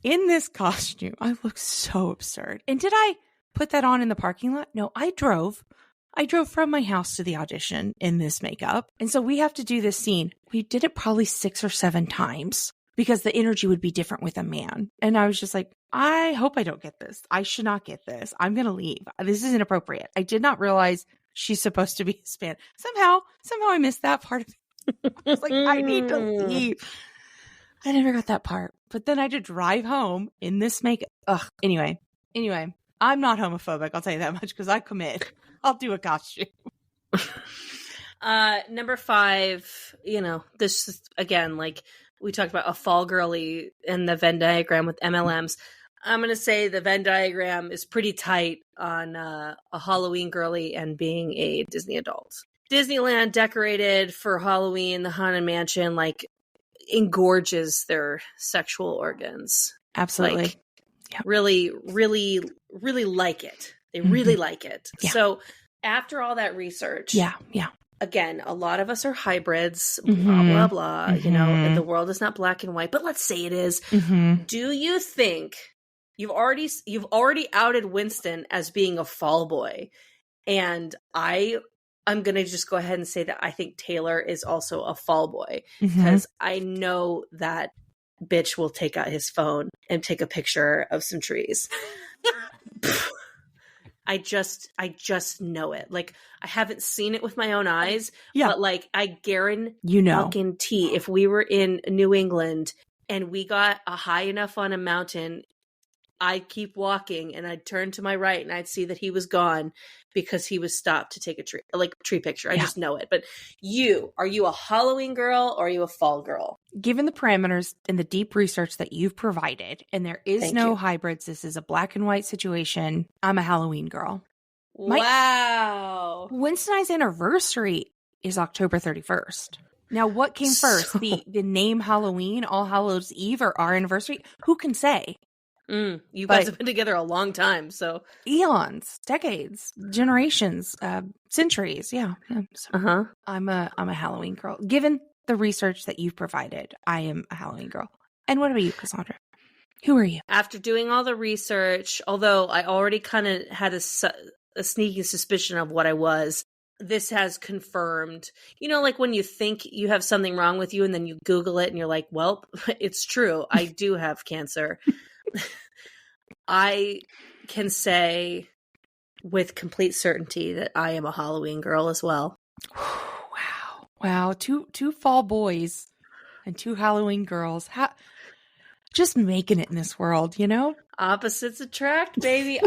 in this costume. I look so absurd. And did I put that on in the parking lot? No, I drove from my house to the audition in this makeup. And so we have to do this scene. We did it probably 6 or 7 times because the energy would be different with a man. And I was just like, I hope I don't get this. I should not get this. I'm going to leave. This is inappropriate. I did not realize she's supposed to be Hispanic. Somehow I missed that part of it. I was like, I need to leave. I never got that part. But then I had to drive home in this makeup. Ugh. Anyway, I'm not homophobic. I'll tell you that much because I commit. I'll do a costume. Number 5, this again, like we talked about a fall girly and the Venn diagram with MLMs. I'm going to say the Venn diagram is pretty tight on a Halloween girly and being a Disney adult. Disneyland decorated for Halloween, the Haunted Mansion, like engorges their sexual organs. Absolutely. Like, really, really, really like it. They really like it. Yeah. So after all that research, again, a lot of us are hybrids, blah, blah, blah. And the world is not black and white, but let's say it is. Do you think you've already outed Winston as being a fall boy? And I'm going to just go ahead and say that I think Taylor is also a fall boy because I know that bitch will take out his phone and take a picture of some trees. I just know it. Like, I haven't seen it with my own eyes, but like, I guarantee if we were in New England and we got a high enough on a mountain, I'd keep walking and I'd turn to my right and I'd see that he was gone because he was stopped to take a tree picture. I just know it. But are you a Halloween girl or are you a fall girl? Given the parameters and the deep research that you've provided, and there is no hybrids, this is a black and white situation, I'm a Halloween girl. Wow. Winston and I's anniversary is October 31st. Now, what came first? The name Halloween, All Hallows Eve, or our anniversary? Who can say? You guys have been together a long time, so eons, decades, generations, centuries. Yeah. So I'm a Halloween girl. Given the research that you've provided, I am a Halloween girl. And what about you, Cassandra? Who are you? After doing all the research, although I already kind of had a sneaky suspicion of what I was, this has confirmed, like when you think you have something wrong with you and then you Google it and you're like, well, it's true. I do have cancer. I can say with complete certainty that I am a Halloween girl as well. Wow. Two fall boys and 2 Halloween girls. Just making it in this world, Opposites attract, baby.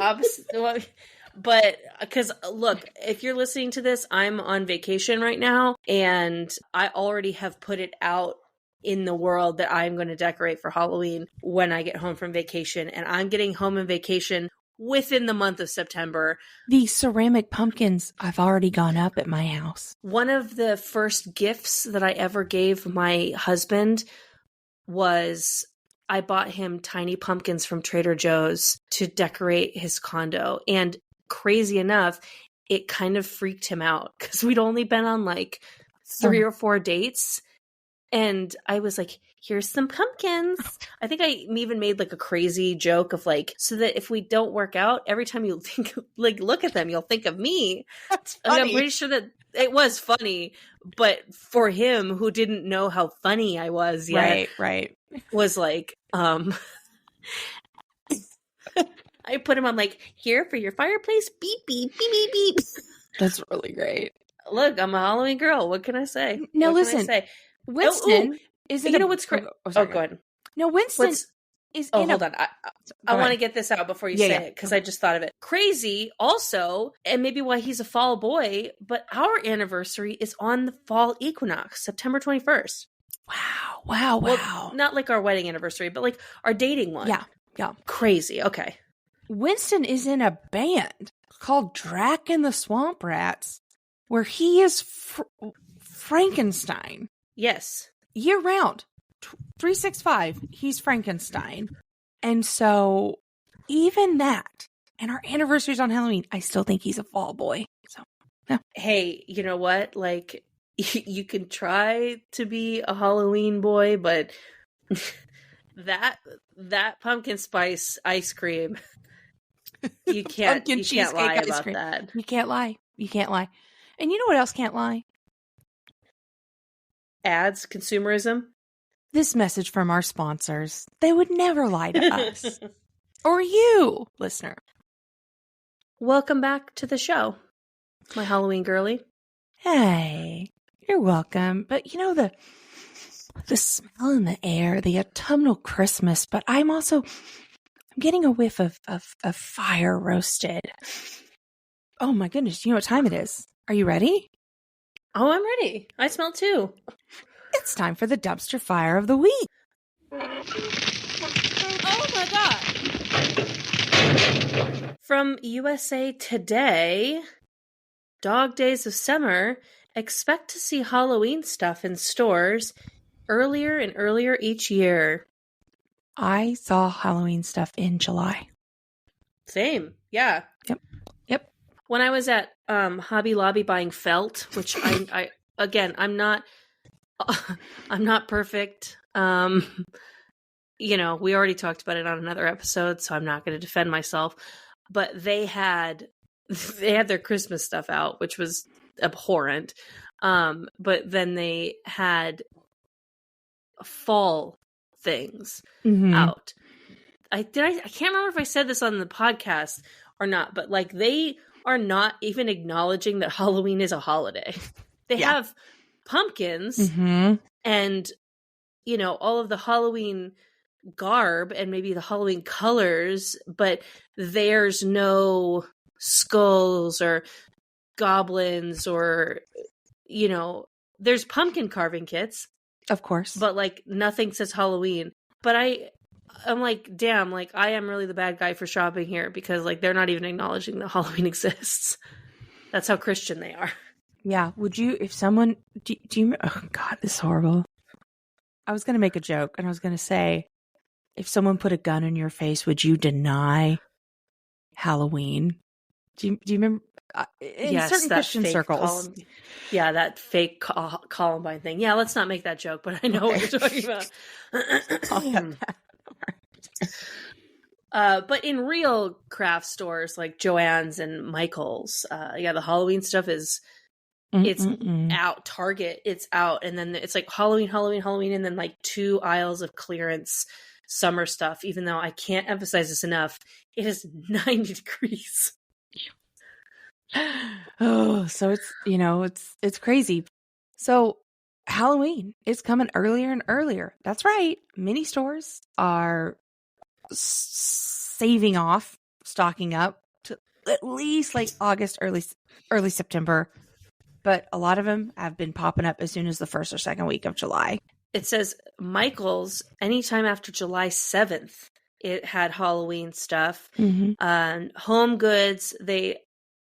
But because look, if you're listening to this, I'm on vacation right now and I already have put it out in the world that I'm going to decorate for Halloween when I get home from vacation. And I'm getting home on vacation within the month of September. The ceramic pumpkins I've already gone up at my house. One of the first gifts that I ever gave my husband was I bought him tiny pumpkins from Trader Joe's to decorate his condo. And crazy enough, it kind of freaked him out because we'd only been on like 3 or 4 dates. And I was like, here's some pumpkins. I think I even made like a crazy joke of like, so that if we don't work out, every time you think, like, look at them, you'll think of me. That's funny. And I'm pretty sure that it was funny, but for him who didn't know how funny I was yet, right, was like, I put him on like, here for your fireplace, beep, beep, beep, beep, beep. That's really great. Look, I'm a Halloween girl. What can I say? Now what listen. Can I say? Winston is in what's crazy? Go ahead. No, Winston is in hold on. I want to get this out before you say it because I just thought of it. Crazy also, and maybe why he's a fall boy, but our anniversary is on the fall equinox, September 21st. Wow. Well, not like our wedding anniversary, but like our dating one. Yeah. Crazy. Okay. Winston is in a band called Drac and the Swamp Rats where he is Frankenstein. Yes. Year round. 365. He's Frankenstein. And so even that, and our anniversary's on Halloween. I still think he's a fall boy. So, yeah. Hey, you know what? Like, you can try to be a Halloween boy, but that pumpkin spice ice cream, you can't lie about that. You can't lie. You can't lie. And you know what else can't lie? Ads, consumerism. This message from our sponsors. They would never lie to us. Or you, listener. Welcome back to the show, my Halloween girly. Hey, you're welcome. But you know, the smell in the air, the autumnal Christmas, but I'm getting a whiff of fire roasted. Oh my goodness, you know what time it is. Are you ready? Oh, I'm ready. I smell too. It's time for the dumpster fire of the week. Oh my God. From USA Today, Dog Days of Summer, expect to see Halloween stuff in stores earlier and earlier each year. I saw Halloween stuff in July. Same. Yeah. Yep. When I was at Hobby Lobby buying felt, which I again, I'm not perfect. You know, we already talked about it on another episode, so I'm not going to defend myself. But they had their Christmas stuff out, which was abhorrent. But then they had fall things out. I can't remember if I said this on the podcast or not, but like they are not even acknowledging that Halloween is a holiday. They have pumpkins and, you know, all of the Halloween garb and maybe the Halloween colors, but there's no skulls or goblins or, you know, there's pumpkin carving kits. Of course. But like nothing says Halloween. But I'm like, damn, like I am really the bad guy for shopping here because like they're not even acknowledging that Halloween exists. That's how Christian they are. Yeah. Would you, if someone, do you, oh God, this is horrible. I was going to make a joke and I was going to say, if someone put a gun in your face, would you deny Halloween? Do you remember? In certain Christian circles. That fake Columbine thing. Yeah, let's not make that joke, but I know what you're talking about. But in real craft stores like Joann's and Michael's, the Halloween stuff is out. Target, it's out, and then it's like Halloween, and then like 2 aisles of clearance summer stuff. Even though I can't emphasize this enough, it is 90 degrees. Oh, so it's, you know, it's crazy. So Halloween is coming earlier and earlier. That's right. Many stores are saving off, stocking up to at least like August, early September. But a lot of them have been popping up as soon as the first or second week of July. It says Michael's anytime after July 7th, it had Halloween stuff. Home Goods, they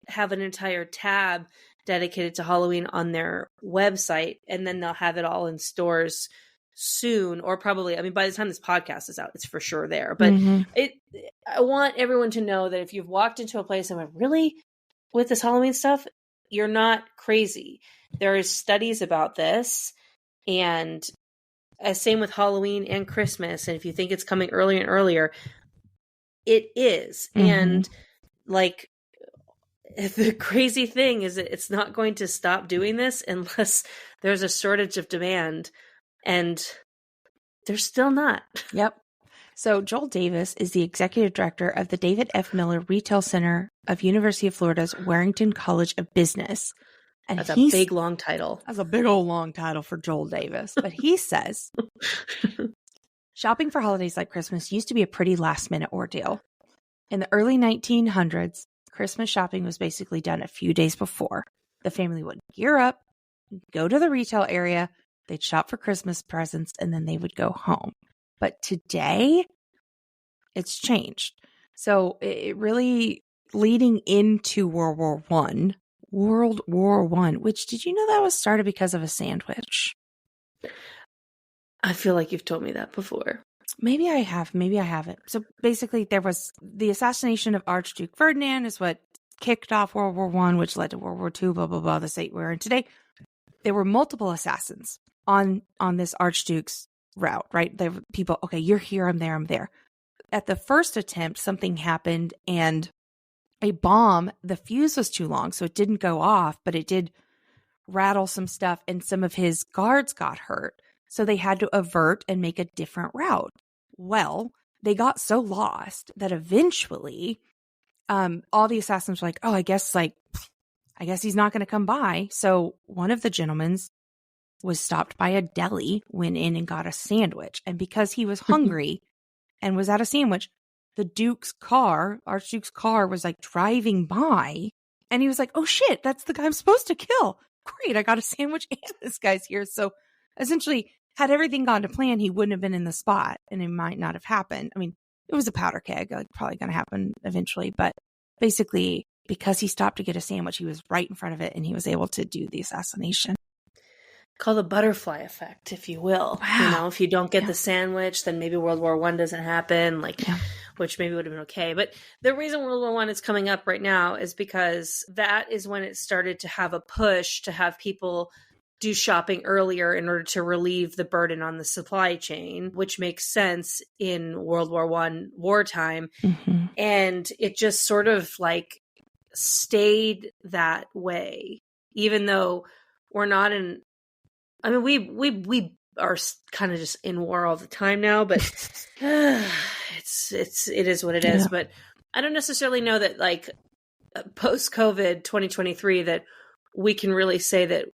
have an entire tab dedicated to Halloween on their website, and then they'll have it all in stores soon, or probably, I mean, by the time this podcast is out, it's for sure there. But I want everyone to know that if you've walked into a place and went, really, with this Halloween stuff, you're not crazy. There is studies about this, and same with Halloween and Christmas. And if you think it's coming earlier and earlier, it is. And like, the crazy thing is that it's not going to stop doing this unless there's a shortage of demand, and there's still not. Yep. So Joel Davis is the executive director of the David F. Miller Retail Center of University of Florida's Warrington College of Business. And that's a big, long title. That's a big old long title for Joel Davis. But he says, shopping for holidays like Christmas used to be a pretty last-minute ordeal. In the early 1900s, Christmas shopping was basically done a few days before. The family would gear up, go to the retail area, they'd shop for Christmas presents, and then they would go home. But today, it's changed. So it really, leading into World War One, which, did you know that was started because of a sandwich? I feel like you've told me that before. Maybe I have. Maybe I haven't. So basically, there was the assassination of Archduke Ferdinand is what kicked off World War I, which led to World War II, blah, blah, blah, the state we're in today. There were multiple assassins on this Archduke's route, right? There were people, okay, you're here, I'm there, I'm there. At the first attempt, something happened and a bomb, the fuse was too long, so it didn't go off, but it did rattle some stuff and some of his guards got hurt. So they had to avert and make a different route. Well, they got so lost that eventually all the assassins were like, oh, I guess he's not going to come by. So one of the gentlemen's was stopped by a deli, went in and got a sandwich. And because he was hungry and was at a sandwich, the Archduke's car was like driving by. And he was like, oh shit, that's the guy I'm supposed to kill. Great, I got a sandwich and this guy's here. So essentially, had everything gone to plan, he wouldn't have been in the spot and it might not have happened. I mean, it was a powder keg, like probably going to happen eventually. But basically, because he stopped to get a sandwich, he was right in front of it and he was able to do the assassination. Call the butterfly effect, if you will. Wow. You know, if you don't get the sandwich, then maybe World War I doesn't happen, which maybe would have been okay. But the reason World War I is coming up right now is because that is when it started to have a push to have people do shopping earlier in order to relieve the burden on the supply chain, which makes sense in World War I wartime. Mm-hmm. And it just sort of like stayed that way, even though we're not in. I mean, we are kind of just in war all the time now, but it is what it is. But I don't necessarily know that like post-COVID 2023 that we can really say that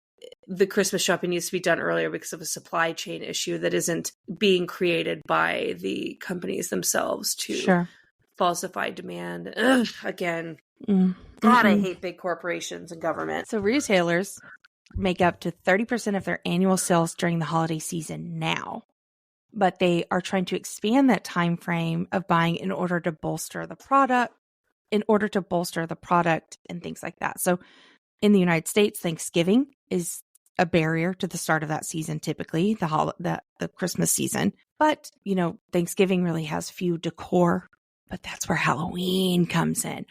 the Christmas shopping needs to be done earlier because of a supply chain issue that isn't being created by the companies themselves to falsify demand. Again, God, I hate big corporations and government. So retailers make up to 30% of their annual sales during the holiday season now, but they are trying to expand that time frame of buying in order to bolster the product and things like that. So in the United States, Thanksgiving is a barrier to the start of that season, typically the Christmas season. But, you know, Thanksgiving really has few decor, but that's where Halloween comes in.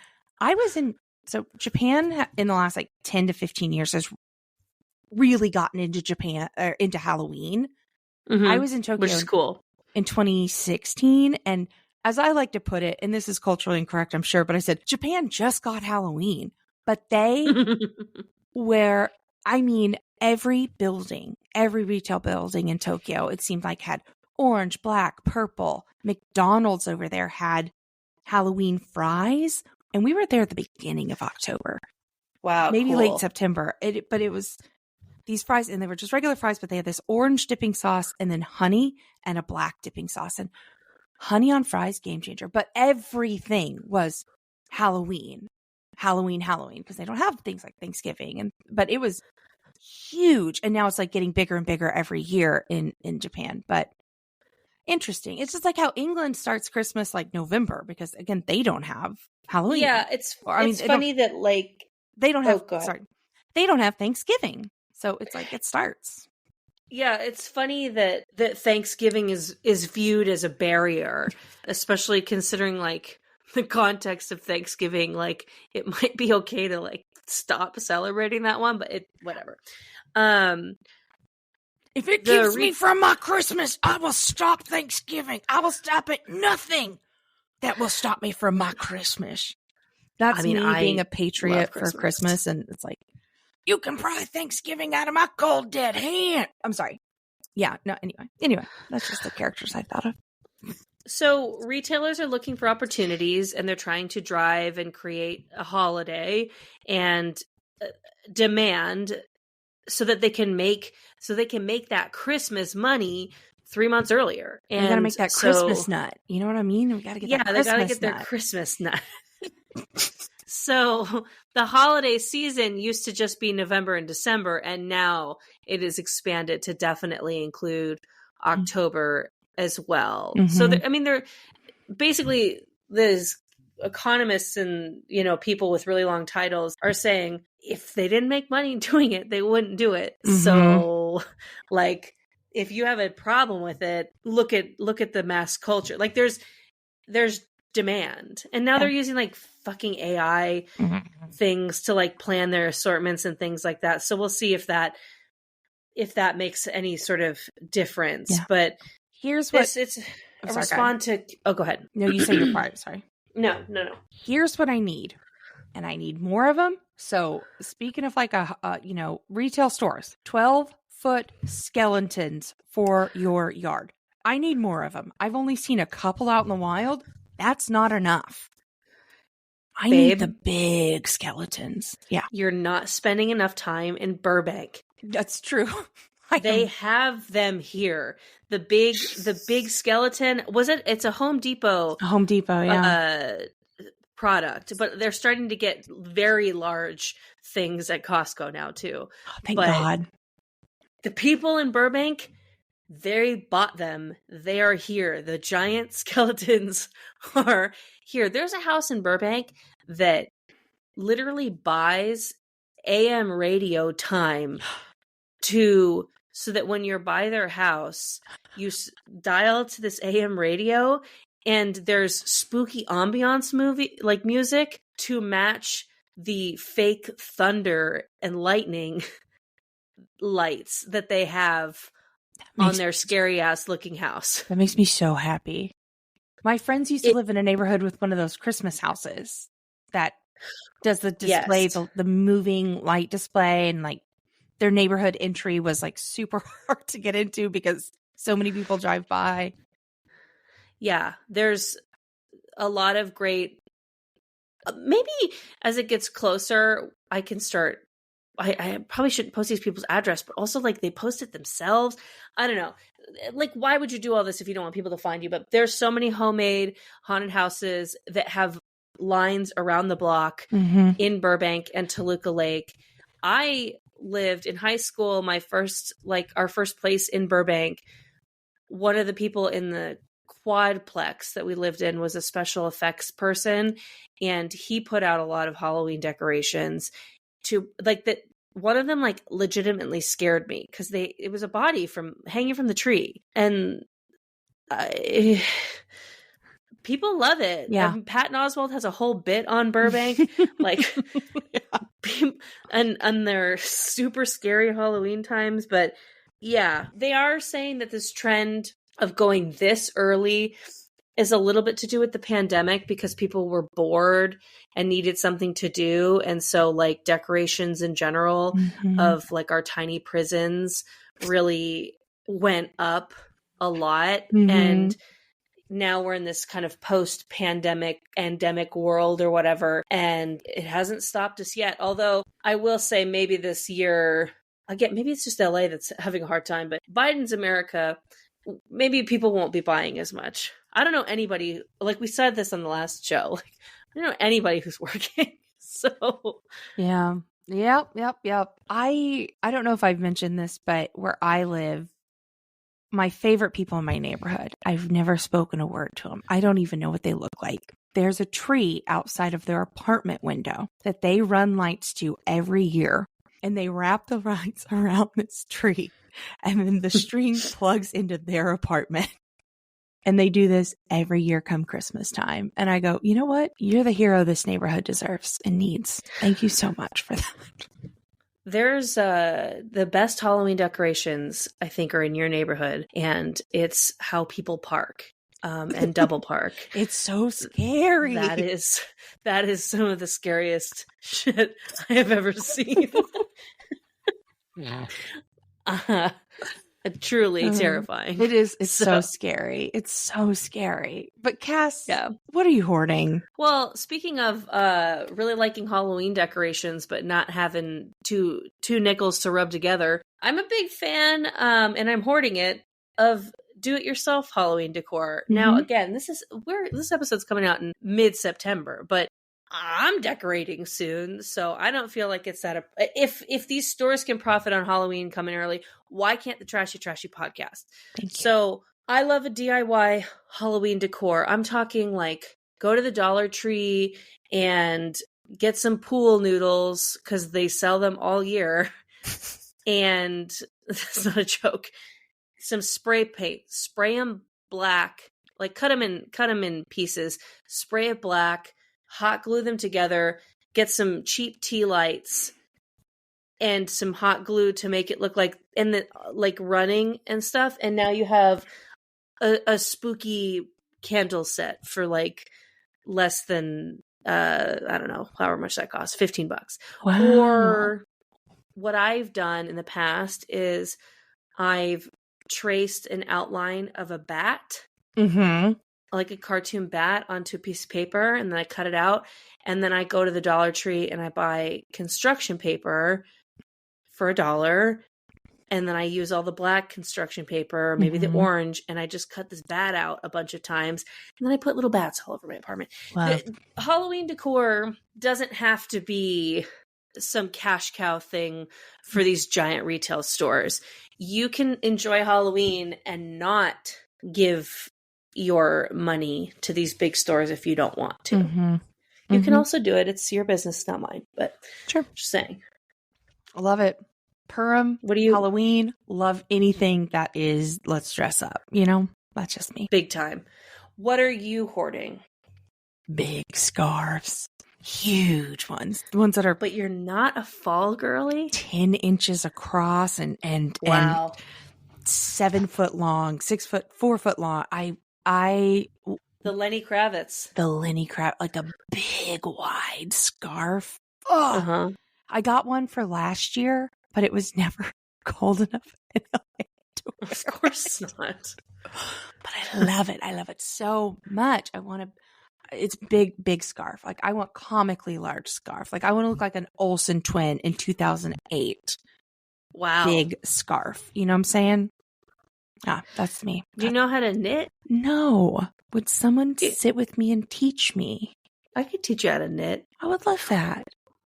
So Japan in the last like 10 to 15 years has really gotten into Halloween. Mm-hmm. I was in Tokyo, which is cool, in 2016. And as I like to put it, and this is culturally incorrect, I'm sure, but I said, Japan just got Halloween, but they every retail building in Tokyo, it seemed like had orange, black, purple. McDonald's over there had Halloween fries. And we were there at the beginning of October. Wow. Maybe cool. late September. But it was these fries, and they were just regular fries, but they had this orange dipping sauce and then honey and a black dipping sauce. And honey on fries, game changer. But everything was Halloween, because they don't have things like Thanksgiving. But it was huge. And now it's like getting bigger and bigger every year in Japan. But interesting. It's just like how England starts Christmas like November, because again, they don't have Halloween. Yeah, it's funny that like they don't have they don't have Thanksgiving. So it's like it starts. Yeah, it's funny that Thanksgiving is viewed as a barrier, especially considering like the context of Thanksgiving. Like it might be okay to like stop celebrating that one, but whatever. If it keeps me from my Christmas, I will stop Thanksgiving. I will stop at nothing that will stop me from my Christmas. That's me being a patriot for Christmas. And it's like, you can pry Thanksgiving out of my cold dead hand. I'm sorry. Yeah, no, anyway, that's just the characters I thought of. So retailers are looking for opportunities, and they're trying to drive and create a holiday and demand so that they can make that Christmas money 3 months earlier. And you got to make that Christmas nut. You know what I mean? We got to get that Christmas nut. Yeah, they got to get their Christmas nut. So the holiday season used to just be November and December, and now it is expanded to definitely include October as well. Mm-hmm. So they're basically, there's economists and people with really long titles are saying if they didn't make money doing it, they wouldn't do it. Mm-hmm. So like if you have a problem with it, look at the mass culture. Like there's demand, and now they're using like fucking AI things to like plan their assortments and things like that. So we'll see if that makes any sort of difference. Yeah. But here's what it's a respond to. Oh, go ahead. No, you say your part. Sorry. No. Here's what I need, and I need more of them. So speaking of like retail stores, 12-foot skeletons for your yard. I need more of them. I've only seen a couple out in the wild. That's not enough. I need the big skeletons. Yeah. You're not spending enough time in Burbank. That's true. They have them here. The big skeleton, it's a Home Depot. A Home Depot, yeah. Product, but they're starting to get very large things at Costco now too. Oh, thank God. The people in Burbank, they bought them. They are here. The giant skeletons are here. There's a house in Burbank that literally buys AM radio time so that when you're by their house, you dial to this AM radio and there's spooky ambiance music to match the fake thunder and lightning lights that they have on their scary ass looking house. That makes me so happy. My friends used to live in a neighborhood with one of those Christmas houses that does the display, yes. the moving light display, and like their neighborhood entry was like super hard to get into because so many people drive by. Yeah, there's a lot of great. Maybe as it gets closer, I can start. I probably shouldn't post these people's address, but also like they post it themselves. I don't know. Like, why would you do all this if you don't want people to find you? But there's so many homemade haunted houses that have lines around the block in Burbank and Toluca Lake. I lived in high school. Our first place in Burbank. One of the people in the quadplex that we lived in was a special effects person, and he put out a lot of Halloween decorations to like that. One of them like legitimately scared me because it was a body hanging from the tree, and people love it. Yeah. Patton Oswalt has a whole bit on Burbank, like, yeah. and they're super scary Halloween times. But yeah, they are saying that this trend of going this early is a little bit to do with the pandemic because people were bored and needed something to do. And so like decorations in general of like our tiny prisons really went up a lot. And now we're in this kind of post-pandemic endemic world or whatever. And it hasn't stopped us yet. Although I will say maybe this year, again, maybe it's just LA that's having a hard time, but Biden's America, maybe people won't be buying as much. I don't know anybody, like we said this on the last show, like I don't know anybody who's working. So yeah. Yep. I don't know if I've mentioned this, but where I live, my favorite people in my neighborhood, I've never spoken a word to them. I don't even know what they look like. There's a tree outside of their apartment window that they run lights to every year, and they wrap the lights around this tree, and then the string plugs into their apartment. And they do this every year come Christmas time. And I go, you know what? You're the hero this neighborhood deserves and needs. Thank you so much for that. There's the best Halloween decorations, I think, are in your neighborhood. And it's how people park and double park. It's so scary. That is some of the scariest shit I have ever seen. Truly terrifying. It is. It's so scary. It's so scary. But Cass, what are you hoarding? Well, speaking of really liking Halloween decorations, but not having two nickels to rub together, I'm a big fan, and I'm hoarding it, of do-it-yourself Halloween decor. Now, again, this episode's coming out in mid-September, but I'm decorating soon, so I don't feel like it's if these stores can profit on Halloween coming early, why can't the Trashy podcast? So I love a DIY Halloween decor. I'm talking like go to the Dollar Tree and get some pool noodles because they sell them all year. And that's not a joke. some spray paint, spray them black, like cut them in pieces, spray it black, hot glue them together, get some cheap tea lights and some hot glue to make it look like like running and stuff. And now you have a spooky candle set for like less than I don't know, however much that costs, $15. Wow. Or what I've done in the past is I've traced an outline of a bat, like a cartoon bat, onto a piece of paper, and then I cut it out, and then I go to the Dollar Tree and I buy construction paper for $1, and then I use all the black construction paper, maybe the orange, and I just cut this bat out a bunch of times, and then I put little bats all over my apartment. Wow. The Halloween decor doesn't have to be some cash cow thing for these giant retail stores. You can enjoy Halloween and not give your money to these big stores if you don't want to. You can also do it. It's your business, not mine. But sure, just saying. I love it. Purim, what do you Halloween, love anything that is let's dress up, you know? That's just me. Big time. What are you hoarding? Big scarves. Huge ones. The ones that are But you're not a fall girly? 10 inches across and wow. and 7 foot long, 6 foot, 4 foot long. The Lenny Kravitz. Like a big wide scarf. Oh, I got one for last year, but it was never cold enough in LA to wear. Of course not. But I love it. I love it so much. It's big scarf. Like I want comically large scarf. Like I want to look like an Olsen twin in 2008. Wow. Big scarf. You know what I'm saying? Ah, that's me. Do you know how to knit? No. Would someone sit with me and teach me? I could teach you how to knit. I would love that.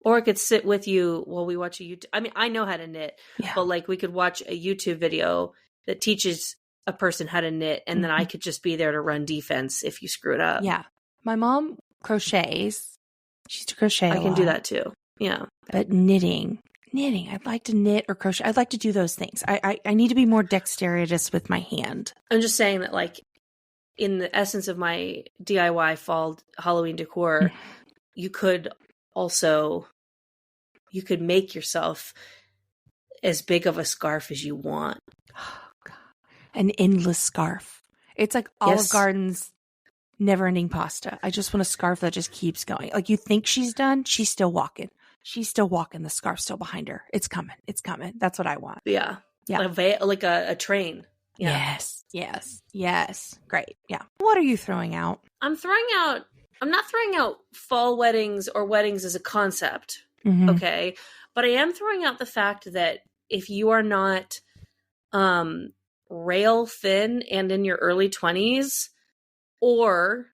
Or I could sit with you while we watch a YouTube. I mean, I know how to knit, but like we could watch a YouTube video that teaches a person how to knit, and then I could just be there to run defense if you screw it up. Yeah. My mom crochets. She used to crochet. I can do that too. Yeah. But knitting. I'd like to knit or crochet. I'd like to do those things. I need to be more dexterous with my hand. I'm just saying that, like, in the essence of my DIY fall Halloween decor, you could make yourself as big of a scarf as you want. Oh, God. An endless scarf. It's like Olive Garden's never-ending pasta. I just want a scarf that just keeps going. Like, you think she's done, she's still walking. The scarf's still behind her. It's coming. That's what I want. Yeah. Like a train. Yeah. Yes. Great. Yeah. What are you throwing out? I'm not throwing out fall weddings or weddings as a concept. Okay. But I am throwing out the fact that if you are not rail thin and in your early 20s, or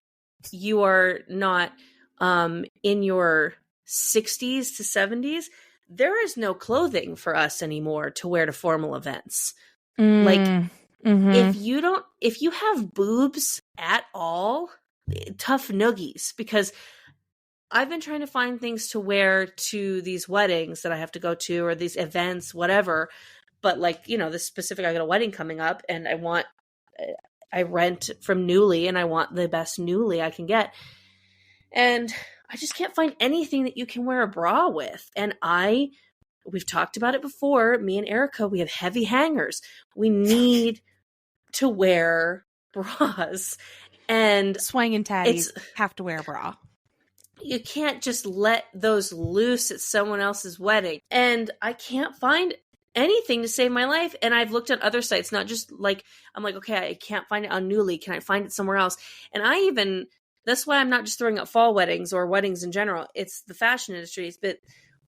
you are not in your 60s to 70s, there is no clothing for us anymore to wear to formal events. Like, if you have boobs at all, tough noogies, because I've been trying to find things to wear to these weddings that I have to go to, or these events, whatever. But like, you know, this specific, I got a wedding coming up and I rent from Nuuly and I want the best Nuuly I can get. And I just can't find anything that you can wear a bra with. And we've talked about it before. Me and Erica, we have heavy hangers. We need to wear bras. And Swang and Tatties have to wear a bra. You can't just let those loose at someone else's wedding. And I can't find anything to save my life. And I've looked at other sites, not just like, I'm like, okay, I can't find it on Nuuly. Can I find it somewhere else? And that's why I'm not just throwing out fall weddings or weddings in general. It's the fashion industries. But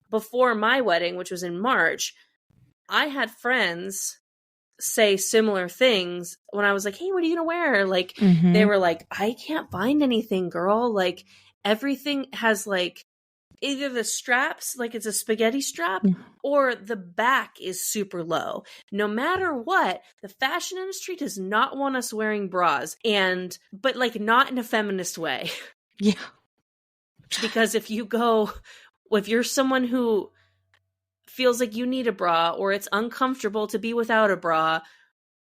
before my wedding, which was in March, I had friends say similar things when I was like, hey, what are you going to wear? Like, they were like, I can't find anything, girl. Like, everything has like either the straps, like it's a spaghetti strap, or the back is super low. No matter what, the fashion industry does not want us wearing bras, but like not in a feminist way. Yeah. Because if you're someone who feels like you need a bra, or it's uncomfortable to be without a bra,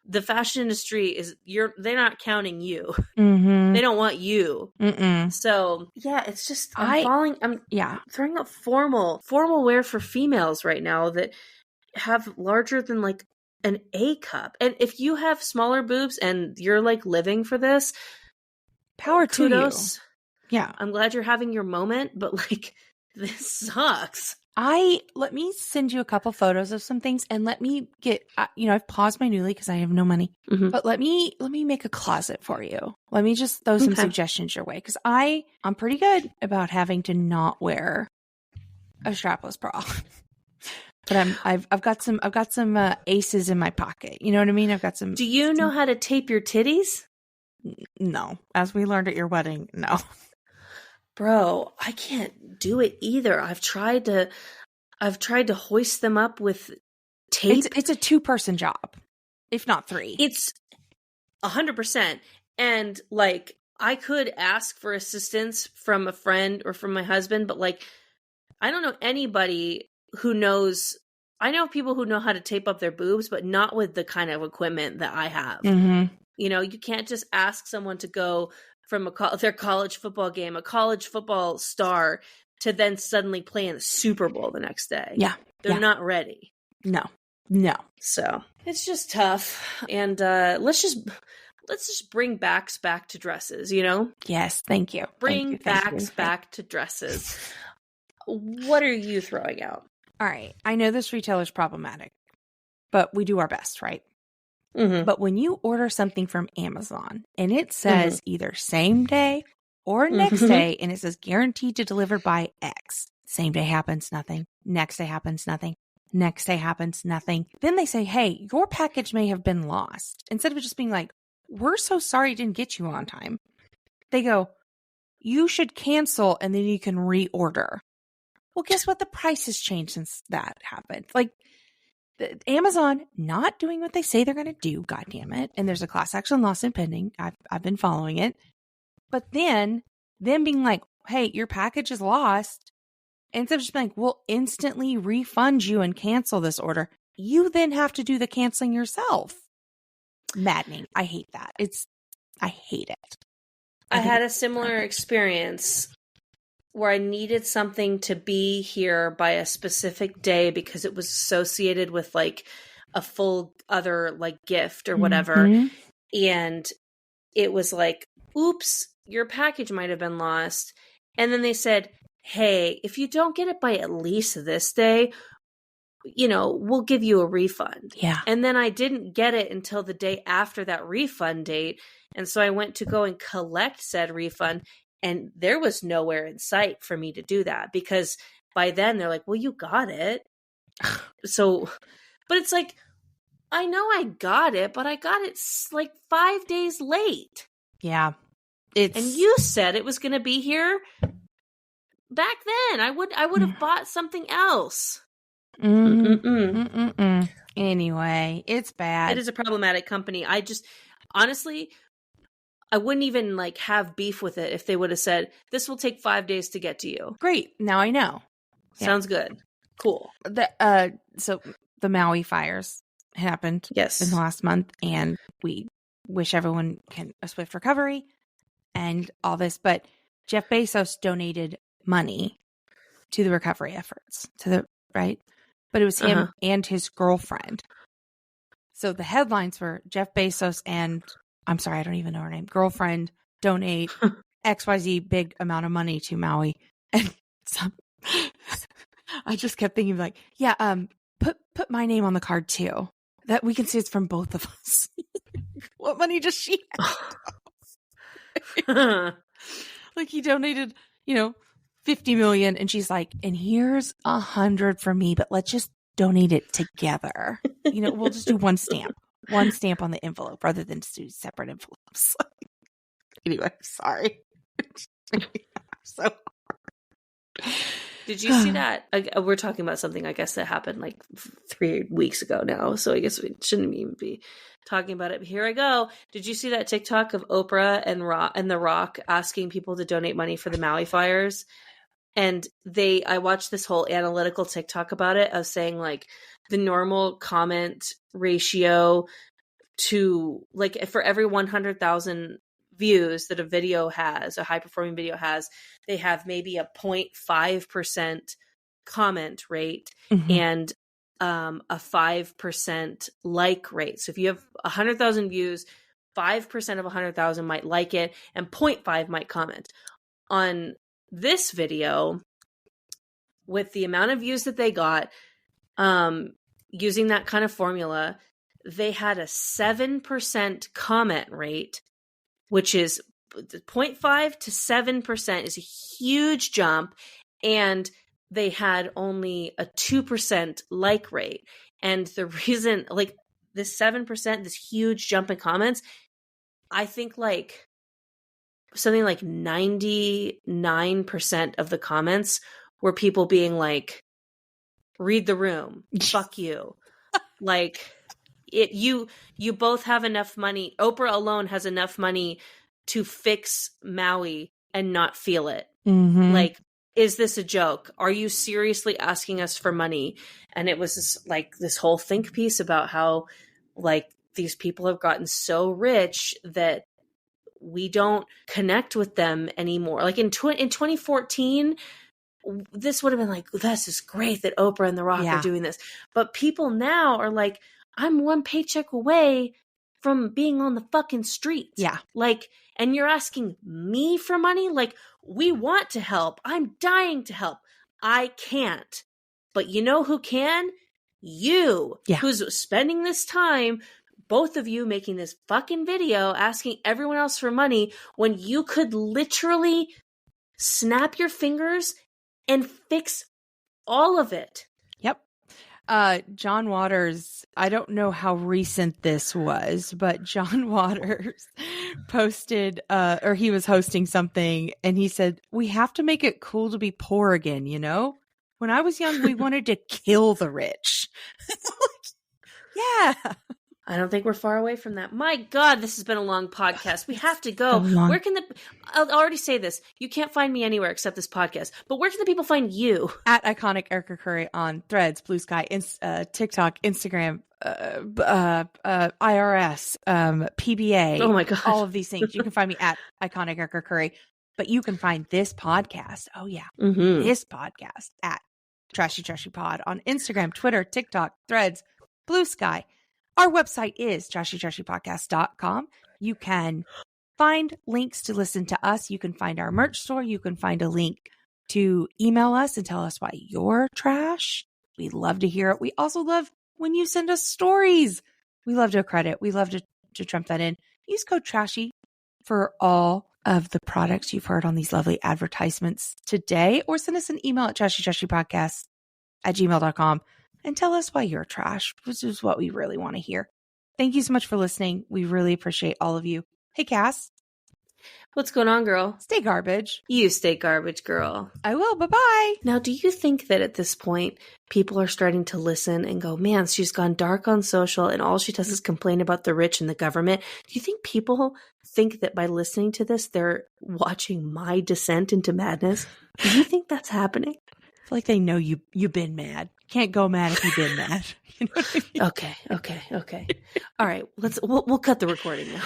the fashion industry they're not counting you. Mm-hmm. They don't want you. Mm-mm. So yeah, it's just I'm throwing up formal wear for females right now that have larger than like an A cup. And if you have smaller boobs and you're like living for this, power kudos. to you. Yeah. I'm glad you're having your moment, but like this sucks. Let me send you a couple photos of some things, and let me get, I've paused my Newly because I have no money, but let me make a closet for you. Let me just throw some suggestions your way, because I'm pretty good about having to not wear a strapless bra. But I've got some aces in my pocket. You know what I mean? I've got some. Do you know how to tape your titties? No, as we learned at your wedding, no. Bro, I can't do it either. I've tried to hoist them up with tape. It's a 2-person job, if not 3. It's 100%. And like, I could ask for assistance from a friend or from my husband, but like, I don't know anybody who knows. I know people who know how to tape up their boobs, but not with the kind of equipment that I have. Mm-hmm. You know, you can't just ask someone to go from their college football game, a college football star, to then suddenly play in the Super Bowl the next day. Yeah. They're not ready. No. So it's just tough. And let's just bring backs back to dresses, you know? Yes, thank you. Bring backs back to dresses. What are you throwing out? All right. I know this retailer's problematic, but we do our best, right? Mm-hmm. But when you order something from Amazon and it says either same day or next day, and it says guaranteed to deliver by X, same day happens, nothing. Next day happens, nothing. Next day happens, nothing. Then they say, hey, your package may have been lost. Instead of just being like, we're so sorry it didn't get you on time. They go, you should cancel and then you can reorder. Well, guess what? The price has changed since that happened. Like, Amazon not doing what they say they're going to do, God damn it. And there's a class action lawsuit pending. I've been following it. But then them being like, hey, your package is lost. Instead of just being like, we'll instantly refund you and cancel this order, you then have to do the canceling yourself. Maddening. I hate that. I hate it. I had a similar experience where I needed something to be here by a specific day because it was associated with like a full other like gift or whatever. Mm-hmm. And it was like, oops, your package might have been lost. And then they said, hey, if you don't get it by at least this day, you know, we'll give you a refund. Yeah. And then I didn't get it until the day after that refund date. And so I went to go and collect said refund. And there was nowhere in sight for me to do that because by then they're like, well, you got it. So, but it's like, I know I got it, but I got it like 5 days late. Yeah. And you said it was going to be here back then. I would have bought something else. Anyway, it's bad. It is a problematic company. I just, honestly, I wouldn't even like have beef with it if they would have said, this will take 5 days to get to you. Great. Now I know. Sounds good. Cool. So the Maui fires happened in the last month, and we wish everyone a swift recovery and all this. But Jeff Bezos donated money to the recovery efforts, right? But it was him and his girlfriend. So the headlines were Jeff Bezos and, I'm sorry, I don't even know her name, girlfriend donate XYZ big amount of money to Maui. And I just kept thinking like, yeah, put my name on the card too. That we can see it's from both of us. What money does she have? Like he donated, 50 million, and she's like, and here's 100 for me, but let's just donate it together. We'll just do one stamp on the envelope rather than two separate envelopes. Anyway, sorry. So did you see that? We're talking about something, I guess, that happened like 3 weeks ago now. So I guess we shouldn't even be talking about it. But here I go. Did you see that TikTok of Oprah and The Rock asking people to donate money for the Maui fires? And I watched this whole analytical TikTok about it of saying like the normal comment ratio to, like, for every 100,000 views that a video has, a high performing video has, they have maybe a 0.5% comment rate and a 5% like rate. So if you have 100,000 views, 5% of 100,000 might like it and 0.5 might comment. On this video, with the amount of views that they got, using that kind of formula, they had a 7% comment rate, which is 0.5 to 7% is a huge jump. And they had only a 2% like rate. And the reason, like, this 7%, this huge jump in comments, I think like something like 99% of the comments were people being like, read the room, fuck you. Like, you both have enough money. Oprah alone has enough money to fix Maui and not feel it. Like, is this a joke? Are you seriously asking us for money? And it was this whole think piece about how, like, these people have gotten so rich that we don't connect with them anymore. Like in 2014, this would have been like, this is great that Oprah and The Rock are doing this. But people now are like, I'm one paycheck away from being on the fucking streets. Yeah. Like, and you're asking me for money? Like, we want to help. I'm dying to help. I can't. But you know who can? You. Yeah. Who's spending this time, both of you making this fucking video, asking everyone else for money when you could literally snap your fingers and fix all of it. Yep. John Waters, I don't know how recent this was, but John Waters posted, or he was hosting something, and he said, we have to make it cool to be poor again, you know? When I was young, we wanted to kill the rich. Yeah. I don't think we're far away from that. My God, this has been a long podcast. We have to go. Where can I'll already say this. You can't find me anywhere except this podcast. But where can the people find you? At Iconic Erica Curry on Threads, Blue Sky, TikTok, Instagram, IRS, PBA. Oh my God. All of these things. You can find me at Iconic Erica Curry. But you can find this podcast. Oh, yeah. This podcast at Trashy Trashy Pod on Instagram, Twitter, TikTok, Threads, Blue Sky. Our website is trashytrashypodcast.com. You can find links to listen to us. You can find our merch store. You can find a link to email us and tell us why you're trash. We love to hear it. We also love when you send us stories. We love to credit. We love to trump that in. Use code TRASHY for all of the products you've heard on these lovely advertisements today, or send us an email at trashytrashypodcast@gmail.com. and tell us why you're trash, which is what we really want to hear. Thank you so much for listening. We really appreciate all of you. Hey, Cass. What's going on, girl? Stay garbage. You stay garbage, girl. I will. Bye-bye. Now, do you think that at this point, people are starting to listen and go, man, she's gone dark on social and all she does is complain about the rich and the government? Do you think people think that by listening to this, they're watching my descent into madness? Do you think that's happening? I feel like they know you've been mad. Can't go mad if you've been mad. You know what I mean? Okay. All right. We'll cut the recording now.